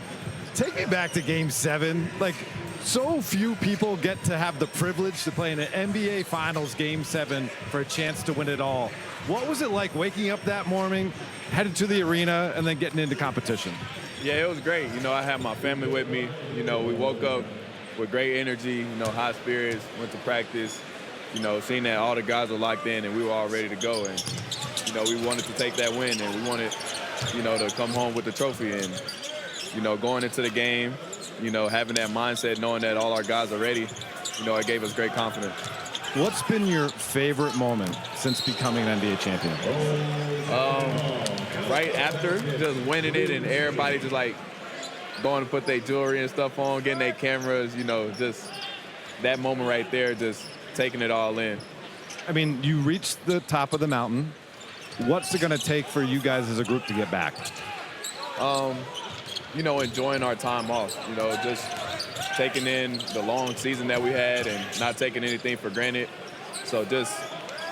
Take me back to Game 7. Like, so few people get to have the privilege to play in an NBA Finals Game 7 for a chance to win it all. What was it like waking up that morning, headed to the arena, and then getting into competition? Yeah, it was great. You know, I had my family with me. You know, we woke up with great energy, you know, high spirits, went to practice, you know, seeing that all the guys were locked in and we were all ready to go. And, you know, we wanted to take that win and we wanted, you know, to come home with the trophy. And, you know, going into the game, you know, having that mindset, knowing that all our guys are ready, you know, it gave us great confidence. What's been your favorite moment since becoming an NBA champion? Right after, just winning it and everybody just like going to put their jewelry and stuff on, getting their cameras, you know, just that moment right there, just taking it all in. I mean, you reached the top of the mountain. What's it going to take for you guys as a group to get back? You know, enjoying our time off, you know, just taking in the long season that we had and not taking anything for granted. So just,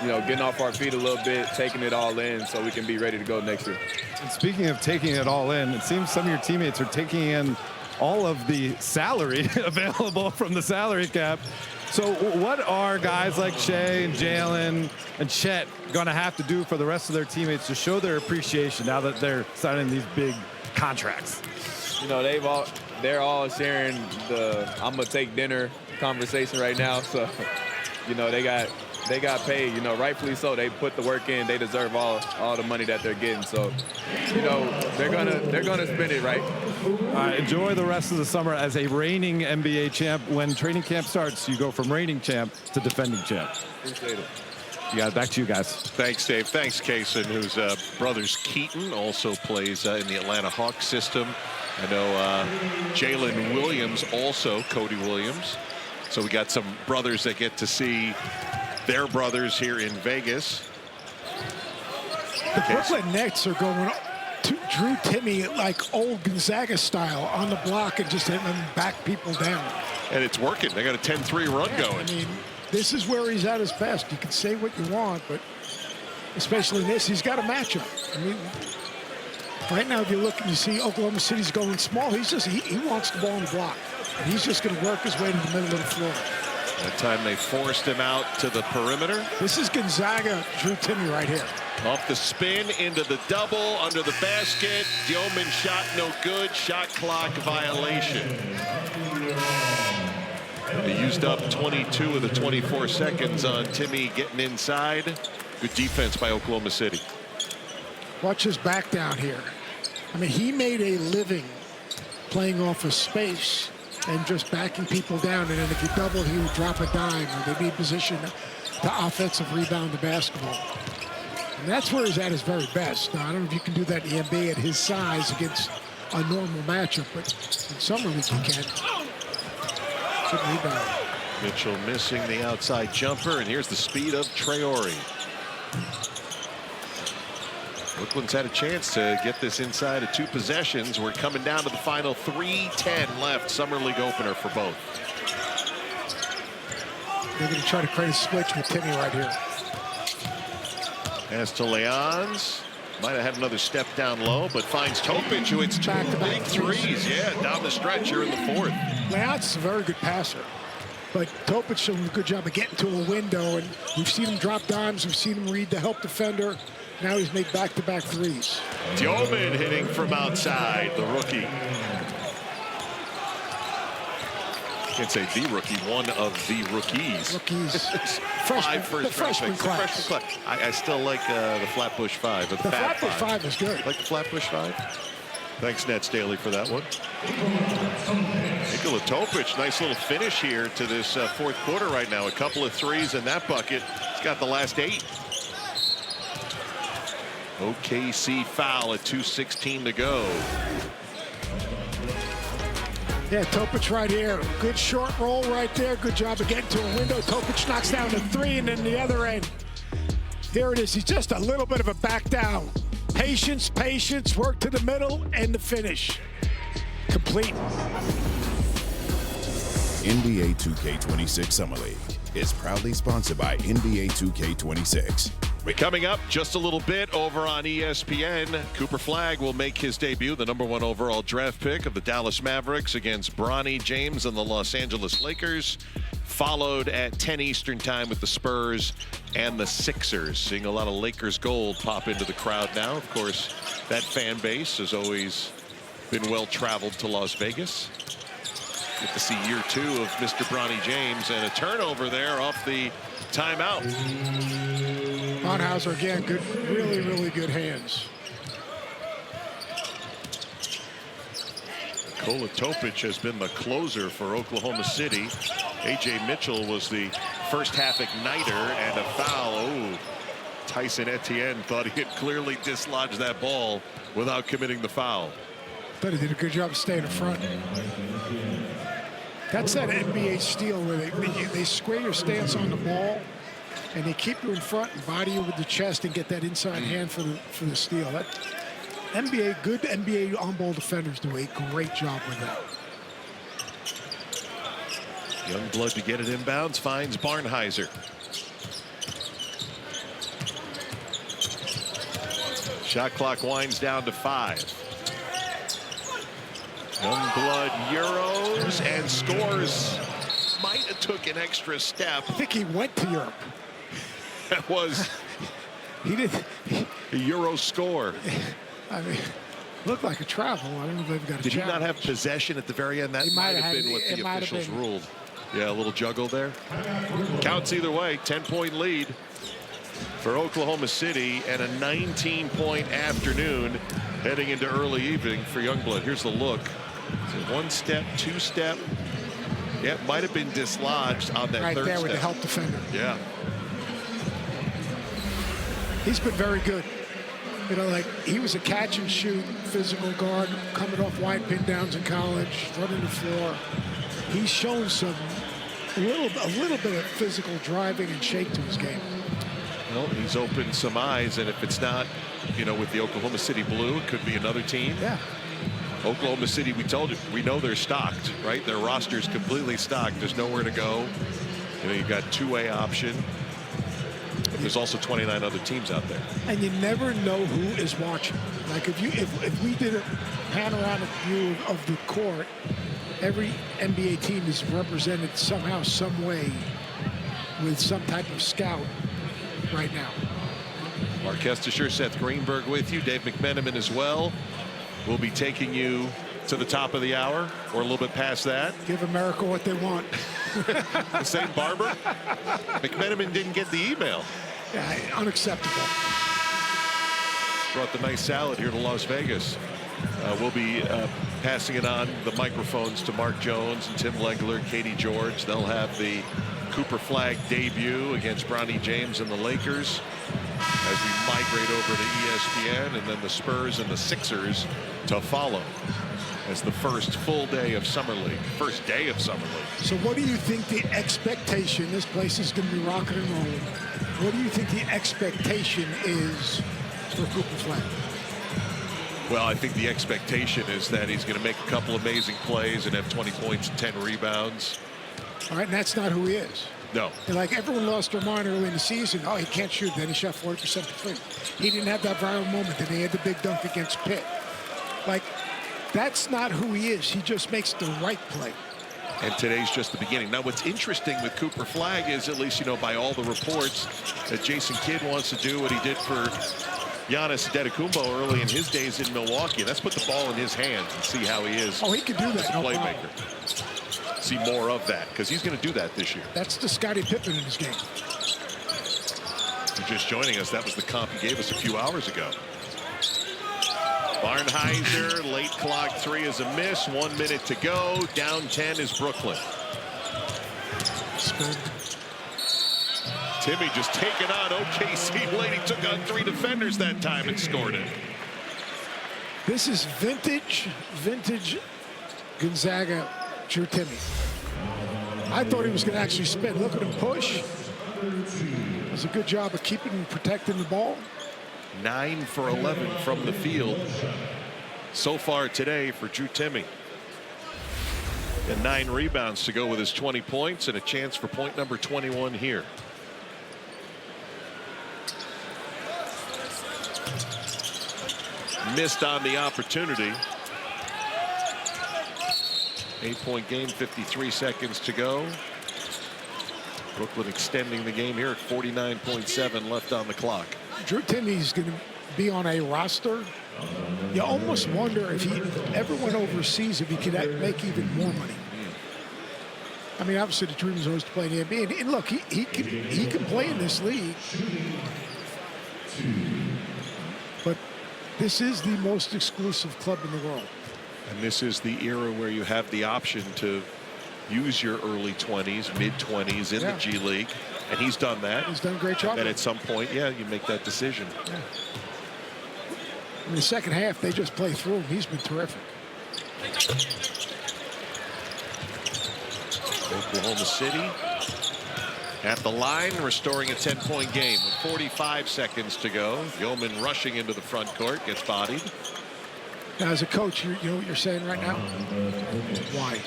you know, getting off our feet a little bit, taking it all in so we can be ready to go next year. And speaking of taking it all in, it seems some of your teammates are taking in all of the salary available from the salary cap. So what are guys like Shea and Jalen and Chet going to have to do for the rest of their teammates to show their appreciation now that they're signing these big contracts? You know, they're all sharing the I'm gonna take dinner conversation right now. So, you know, they got paid, you know, rightfully so. They put the work in. They deserve all the money that they're getting. So, you know, they're gonna spend it right. Enjoy the rest of the summer as a reigning NBA champ. When training camp starts, you go from reigning champ to defending champ. Appreciate it. Yeah, back to you guys. Thanks, Dave. Thanks, Cason, whose brothers Keaton also plays in the Atlanta Hawks system. I know Jalen Williams also, Cody Williams. So we got some brothers that get to see their brothers here in Vegas. The Brooklyn Nets are going to Drew Timmy like old Gonzaga style on the block and just hitting them back people down. And it's working. They got a 10-3 run going. I mean, this is where he's at his best. You can say what you want, but especially in this, he's got a matchup. I mean, right now, if you look and you see Oklahoma City's going small, he wants the ball on the block. And he's just going to work his way to the middle of the floor. That time they forced him out to the perimeter. This is Gonzaga, Drew Timmy right here. Off the spin into the double, under the basket. Yeoman shot no good. Shot clock violation. They used up 22 of the 24 seconds on Timmy getting inside. Good defense by Oklahoma City. Watch his back down here. I mean, he made a living playing off of space and just backing people down. And then if you double, he would drop a dime, or they'd be positioned to offensive rebound the basketball. And that's where he's at his very best. Now, I don't know if you can do that in the NBA at his size against a normal matchup, but in summer league you can. Good rebound. Mitchell missing the outside jumper, and here's the speed of Traore. Brooklyn's had a chance to get this inside of 2 possessions. We're coming down to the final 3:10 left. Summer League opener for both. They're going to try to create a switch with Timmy right here. As to Leons. Might have had another step down low, but finds Topic, who hits 2 big threes. Yeah, down the stretch here in the 4th. Leons is a very good passer, but Topic doing a good job of getting to a window, and we've seen him drop dimes, we've seen him read the help defender. Now he's made back-to-back threes. Tillman hitting from outside, the rookie. Can't say the rookie, one of the rookies. Freshman class. I still like the Flatbush 5. The Flatbush 5 is good. Like the Flatbush 5? Thanks, Ned Staley, for that one. Nikola Topic, nice little finish here to this 4th quarter right now. A couple of threes in that bucket. He's got the last 8. OKC foul at 2:16 to go. Yeah, Topic right here. Good short roll right there. Good job of getting to a window. Topic knocks down the 3, and then the other end. Here it is. He's just a little bit of a back down. Patience, patience, work to the middle, and the finish. Complete. NBA 2K26 Summer League is proudly sponsored by NBA 2K26. Coming up just a little bit over on ESPN, Cooper Flagg will make his debut, the #1 overall draft pick of the Dallas Mavericks against Bronny James and the Los Angeles Lakers, followed at 10 Eastern time with the Spurs and the Sixers. Seeing a lot of Lakers gold pop into the crowd now. Of course, that fan base has always been well traveled to Las Vegas. Get to see year 2 of Mr. Bronny James, and a turnover there off the timeout. Bonhauser again, good, really, really good hands. Nikola Topic has been the closer for Oklahoma City. A.J. Mitchell was the first half igniter, and a foul. Oh, Tyson Etienne thought he had clearly dislodged that ball without committing the foul. But he did a good job of staying in front. That's that NBA steal where they square your stance on the ball, and they keep you in front and body you with the chest and get that inside hand for the steal. That good NBA on-ball defenders do a great job with that. Youngblood to get it inbounds, finds Barnhizer. Shot clock winds down to 5. Youngblood Euros and scores. Might have took an extra step. I think he went to Europe. That was he did a Euro score. I mean, looked like a travel. I don't know if they've got a Did challenge. he not have possession at the very end? That might have been what the officials ruled. Yeah, a little juggle there. Counts either way. 10-point lead for Oklahoma City, and a 19-point afternoon heading into early evening for Youngblood. Here's the look. So 1 step, 2 step. Yeah, it might have been dislodged on that right 3rd there step. with the help defender. Yeah. He's been very good. You know, like he was a catch and shoot physical guard coming off wide pin downs in college, running the floor. He's shown a little bit of physical driving and shake to his game. Well, he's opened some eyes, and if it's not, you know, with the Oklahoma City Blue, it could be another team. Yeah. Oklahoma City, we told you, we know they're stocked, right? Their roster's completely stocked. There's nowhere to go. You know, you've got two-way option. But there's also 29 other teams out there. And you never know who is watching. Like if we did a panoramic view of the court, every NBA team is represented somehow, some way, with some type of scout right now. Mark Estisher, Seth Greenberg with you, Dave McMenamin as well. We'll be taking you to the top of the hour or a little bit past that. Give America what they want. The same Barber. McMenamin didn't get the email. Yeah, unacceptable. Brought the nice salad here to Las Vegas. We'll be passing it on, the microphones, to Mark Jones and Tim Legler, Katie George. They'll have the Cooper Flagg debut against Bronny James and the Lakers as we migrate over to ESPN, and then the Spurs and the Sixers to follow as the first full day of Summer League, first day of Summer League. So what do you think the expectation, this place is going to be rocking and rolling. What do you think the expectation is for Cooper Flag? Well, I think the expectation is that he's going to make a couple amazing plays and have 20 points and 10 rebounds. All right, and that's not who he is. No. And like everyone lost their mind early in the season. Oh, he can't shoot. Then he shot 40% from three. He didn't have that viral moment. Then he had the big dunk against Pitt. Like, that's not who he is. He just makes the right play. And today's just the beginning. Now, what's interesting with Cooper Flag is, at least, you know, by all the reports, that Jason Kidd wants to do what he did for Giannis Antetokounmpo early in his days in Milwaukee. Let's put the ball in his hands and see how he is. Oh, he can do that. As a No playmaker. problem. See more of that, because he's going to do that this year. That's the Scottie Pippen in his game. You're just joining us. That was the comp he gave us a few hours ago. Barnhizer, late clock three is a miss. 1 minute to go. Down 10 is Brooklyn. Timmy just taking on OKC late. He took on 3 defenders that time and scored it. This is vintage Gonzaga Drew Timmy. I thought he was going to actually spin. Look at him push. It was a good job of keeping and protecting the ball. 9 for 11 from the field so far today for Drew Timmy. And 9 rebounds to go with his 20 points and a chance for point number 21 here. Missed on the opportunity. 8-point game, 53 seconds to go. Brooklyn extending the game here at 49.7 left on the clock. Drew Timmy's going to be on a roster. You almost wonder if he ever went overseas, if he could make even more money. I mean, obviously the dream is always to play in the NBA. And look, he can play in this league. But this is the most exclusive club in the world. And this is the era where you have the option to use your early 20s, mid-20s in the G League. And he's done that. He's done a great job. And at some point, yeah, you make that decision. Yeah. In the second half, they just play through him. He's been terrific. Oklahoma City at the line, restoring a 10-point game with 45 seconds to go. Yeoman rushing into the front court, gets bodied. Now, as a coach, you know what you're saying right now? Why?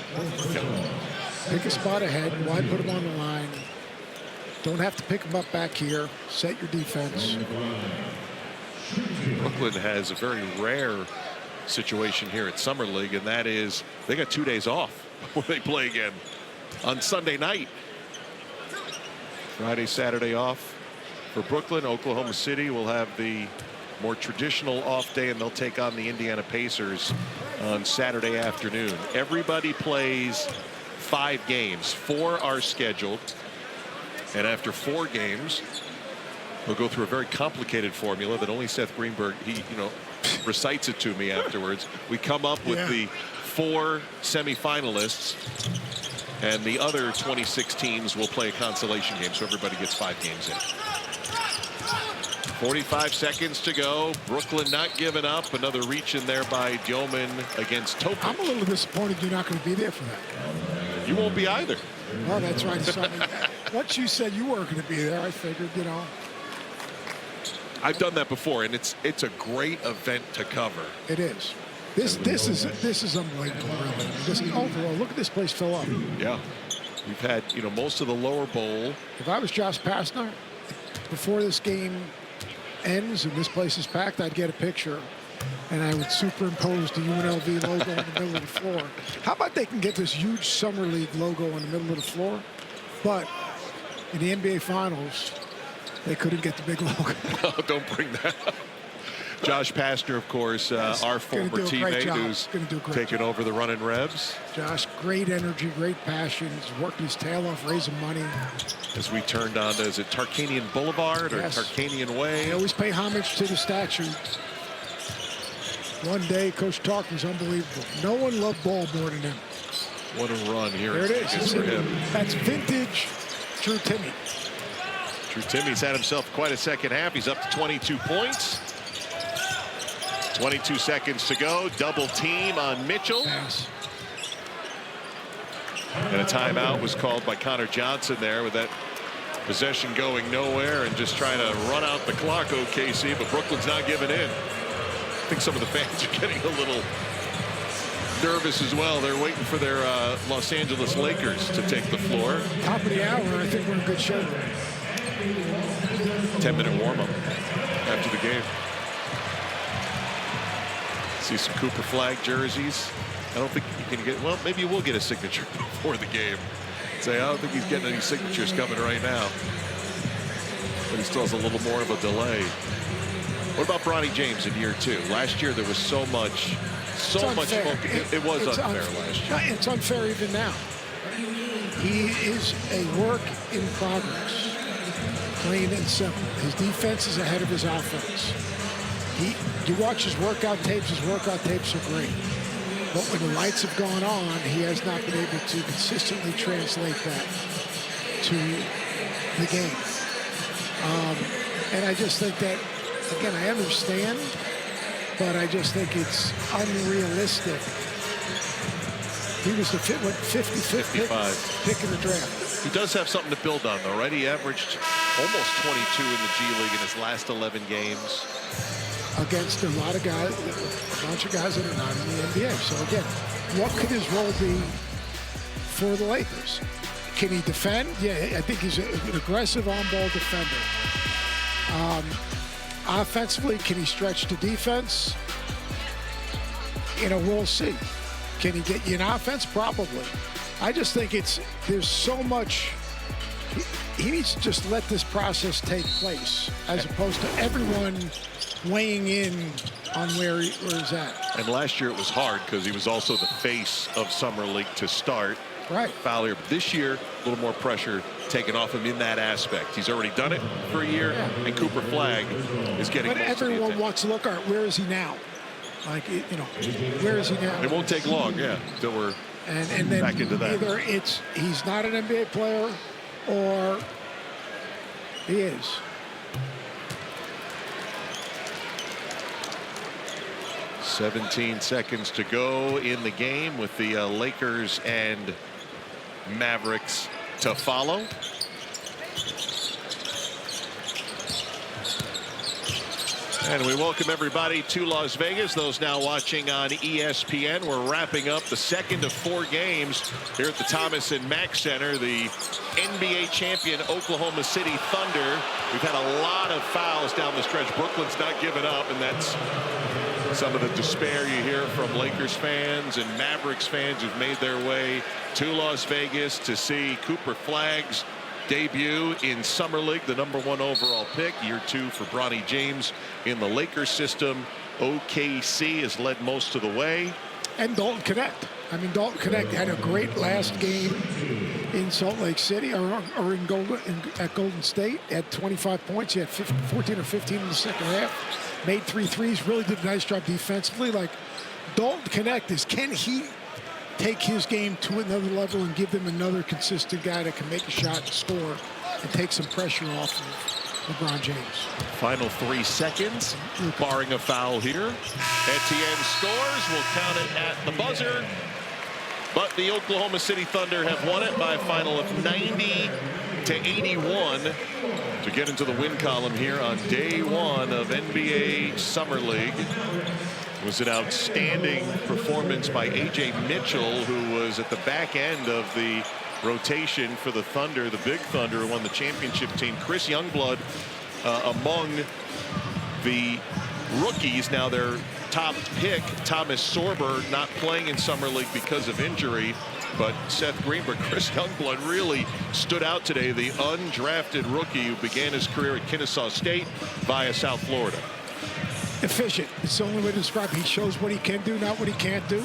Pick a spot ahead. Why put him on the line? Don't have to pick him up back here. Set your defense. Brooklyn has a very rare situation here at Summer League, and that is they got 2 days off before they play again on Sunday night. Friday, Saturday off for Brooklyn. Oklahoma City will have the more traditional off day, and they'll take on the Indiana Pacers on Saturday afternoon. Everybody plays 5 games. 4 are scheduled. And after 4 games, we'll go through a very complicated formula that only Seth Greenberg, he recites it to me afterwards. We come up with the 4 semifinalists, and the other 26 teams will play a consolation game, so everybody gets 5 games in. 45 seconds to go. Brooklyn not giving up. Another reach in there by Yeoman against Topic. I'm a little disappointed you're not going to be there for that. You won't be either. Oh, that's right. So, once you said you weren't going to be there, I figured, you know. I've done that before, and it's a great event to cover. It is. This is unbelievable, really. Just overall, look at this place fill up. Yeah, we've had most of the lower bowl. If I was Josh Pastner, before this game ends and this place is packed, I'd get a picture and I would superimpose the UNLV logo in the middle of the floor. How about they can get this huge Summer League logo in the middle of the floor, but in the NBA Finals, they couldn't get the big logo. No, don't bring that up. Josh Pastner, of course, our former teammate who's taken over the running Rebs. Josh, great energy, great passion. He's working his tail off, raising money. As we turned on to, is it Tarkanian Boulevard or Tarkanian Way? They always pay homage to the statue. One day, Coach Tark was unbelievable. No one loved ball more than him. What a run here. There it is. For him. That's vintage Drew Timmy. Drew Timmy's had himself quite a second half. He's up to 22 points. 22 seconds to go. Double team on Mitchell. Pass. And a timeout was called by Connor Johnson there with that Possession going nowhere and just trying to run out the clock, OKC, but Brooklyn's not giving in. I think some of the fans are getting a little nervous as well. They're waiting for their Los Angeles Lakers to take the floor. Top of the hour, I think we're in good shape. 10-minute warm-up after the game. See some Cooper Flag jerseys. I don't think you can get, well, maybe you will get a signature before the game. Say, I don't think he's getting any signatures coming right now. But he still has a little more of a delay. What about Bronny James in year 2? Last year there was so much focus. It was unfair last year. It's unfair even now. He is a work in progress, plain and simple. His defense is ahead of his offense. You watch his workout tapes are great. But when the lights have gone on, he has not been able to consistently translate that to the game. And I just think that, again, I understand, but I just think it's unrealistic. He was the 55th pick in the draft. He does have something to build on, though, right? He averaged almost 22 in the G League in his last 11 games. Against a lot of guys, a bunch of guys that are not in the NBA. So again, what could his role be for the Lakers? Can he defend? Yeah, I think he's an aggressive on-ball defender. Offensively, can he stretch the defense? We'll see. Can he get you an offense? Probably. I just think there's so much. He needs to just let this process take place, as opposed to everyone weighing in on where he's at. And last year it was hard because he was also the face of Summer League to start. Right. Fowler. This year, a little more pressure taken off him in that aspect. He's already done it for a year, and Cooper Flag is getting. But everyone wants to look at where is he now? Like, where is he now? It won't take long, till we're and then back into that. Either he's not an NBA player, or he is. .17 seconds to go in the game with the Lakers and Mavericks to follow. And we welcome everybody to Las Vegas. Those now watching on ESPN. We're wrapping up the second of 4 games here at the Thomas and Mack Center. The NBA champion Oklahoma City Thunder. We've had a lot of fouls down the stretch. Brooklyn's not giving up, and that's some of the despair you hear from Lakers fans and Mavericks fans who've made their way to Las Vegas to see Cooper Flag's debut in Summer League, the #1 overall pick. Year 2 for Bronny James in the Lakers system. OKC has led most of the way. And Dalton Knecht. I mean, Dalton Knecht had a great last game in Salt Lake City or at Golden State. Had 25 points. He had 14 or 15 in the second half. Made 3 threes. Really did a nice job defensively. Like, Dalton Knecht can he take his game to another level and give them another consistent guy that can make a shot and score and take some pressure off of LeBron James. Final 3 seconds, barring a foul here. Etienne scores. We'll count it at the buzzer. But the Oklahoma City Thunder have won it by a final of 90-81 to get into the win column here on day 1 of NBA Summer League. It was an outstanding performance by A.J. Mitchell, who was at the back end of the rotation for the Thunder, the Big Thunder, who won the championship team. Chris Youngblood among the rookies. Now their top pick, Thomas Sorber, not playing in Summer League because of injury. But Seth Greenberg, Chris Youngblood really stood out today. The undrafted rookie who began his career at Kennesaw State via South Florida. Efficient. It's the only way to describe it. He shows what he can do, not what he can't do.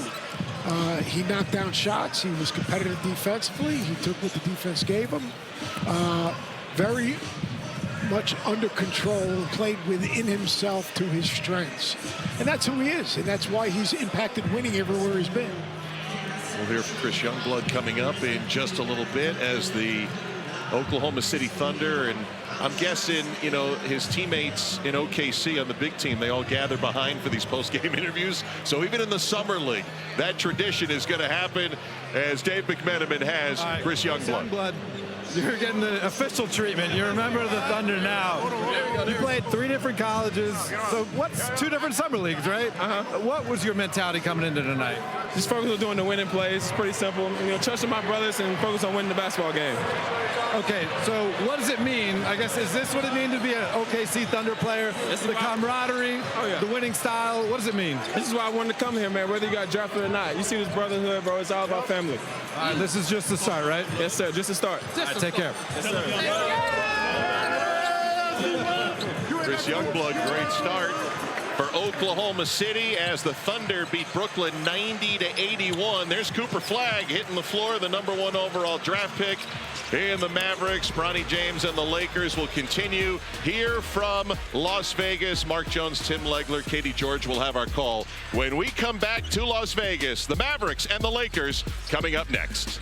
He knocked down shots. He was competitive defensively. He took what the defense gave him. Very much under control and played within himself to his strengths. And that's who he is. And that's why he's impacted winning everywhere he's been. We'll hear from Chris Youngblood coming up in just a little bit as the Oklahoma City Thunder, and I'm guessing, his teammates in OKC on the big team, they all gather behind for these post-game interviews. So even in the Summer League, that tradition is going to happen as Dave McMenamin has Chris Youngblood. You're getting the official treatment. You remember the Thunder now. You played 3 different colleges. So what's 2 different summer leagues, right? What was your mentality coming into tonight? Just focus on doing the winning plays. It's pretty simple. Trusting my brothers and focus on winning the basketball game. Okay, so what does it mean? I guess, is this what it means to be an OKC Thunder player? The camaraderie, the winning style, what does it mean? This is why I wanted to come here, man, whether you got drafted or not. You see this brotherhood, bro, it's all about family. This is just the start, right? Yes, sir, just the start. Take care. Yes, sir. Chris Youngblood, great start for Oklahoma City as the Thunder beat Brooklyn 90-81. There's Cooper Flagg hitting the floor, the #1 overall draft pick. And the Mavericks, Bronny James and the Lakers will continue here from Las Vegas. Mark Jones, Tim Legler, Katie George will have our call when we come back to Las Vegas. The Mavericks and the Lakers coming up next.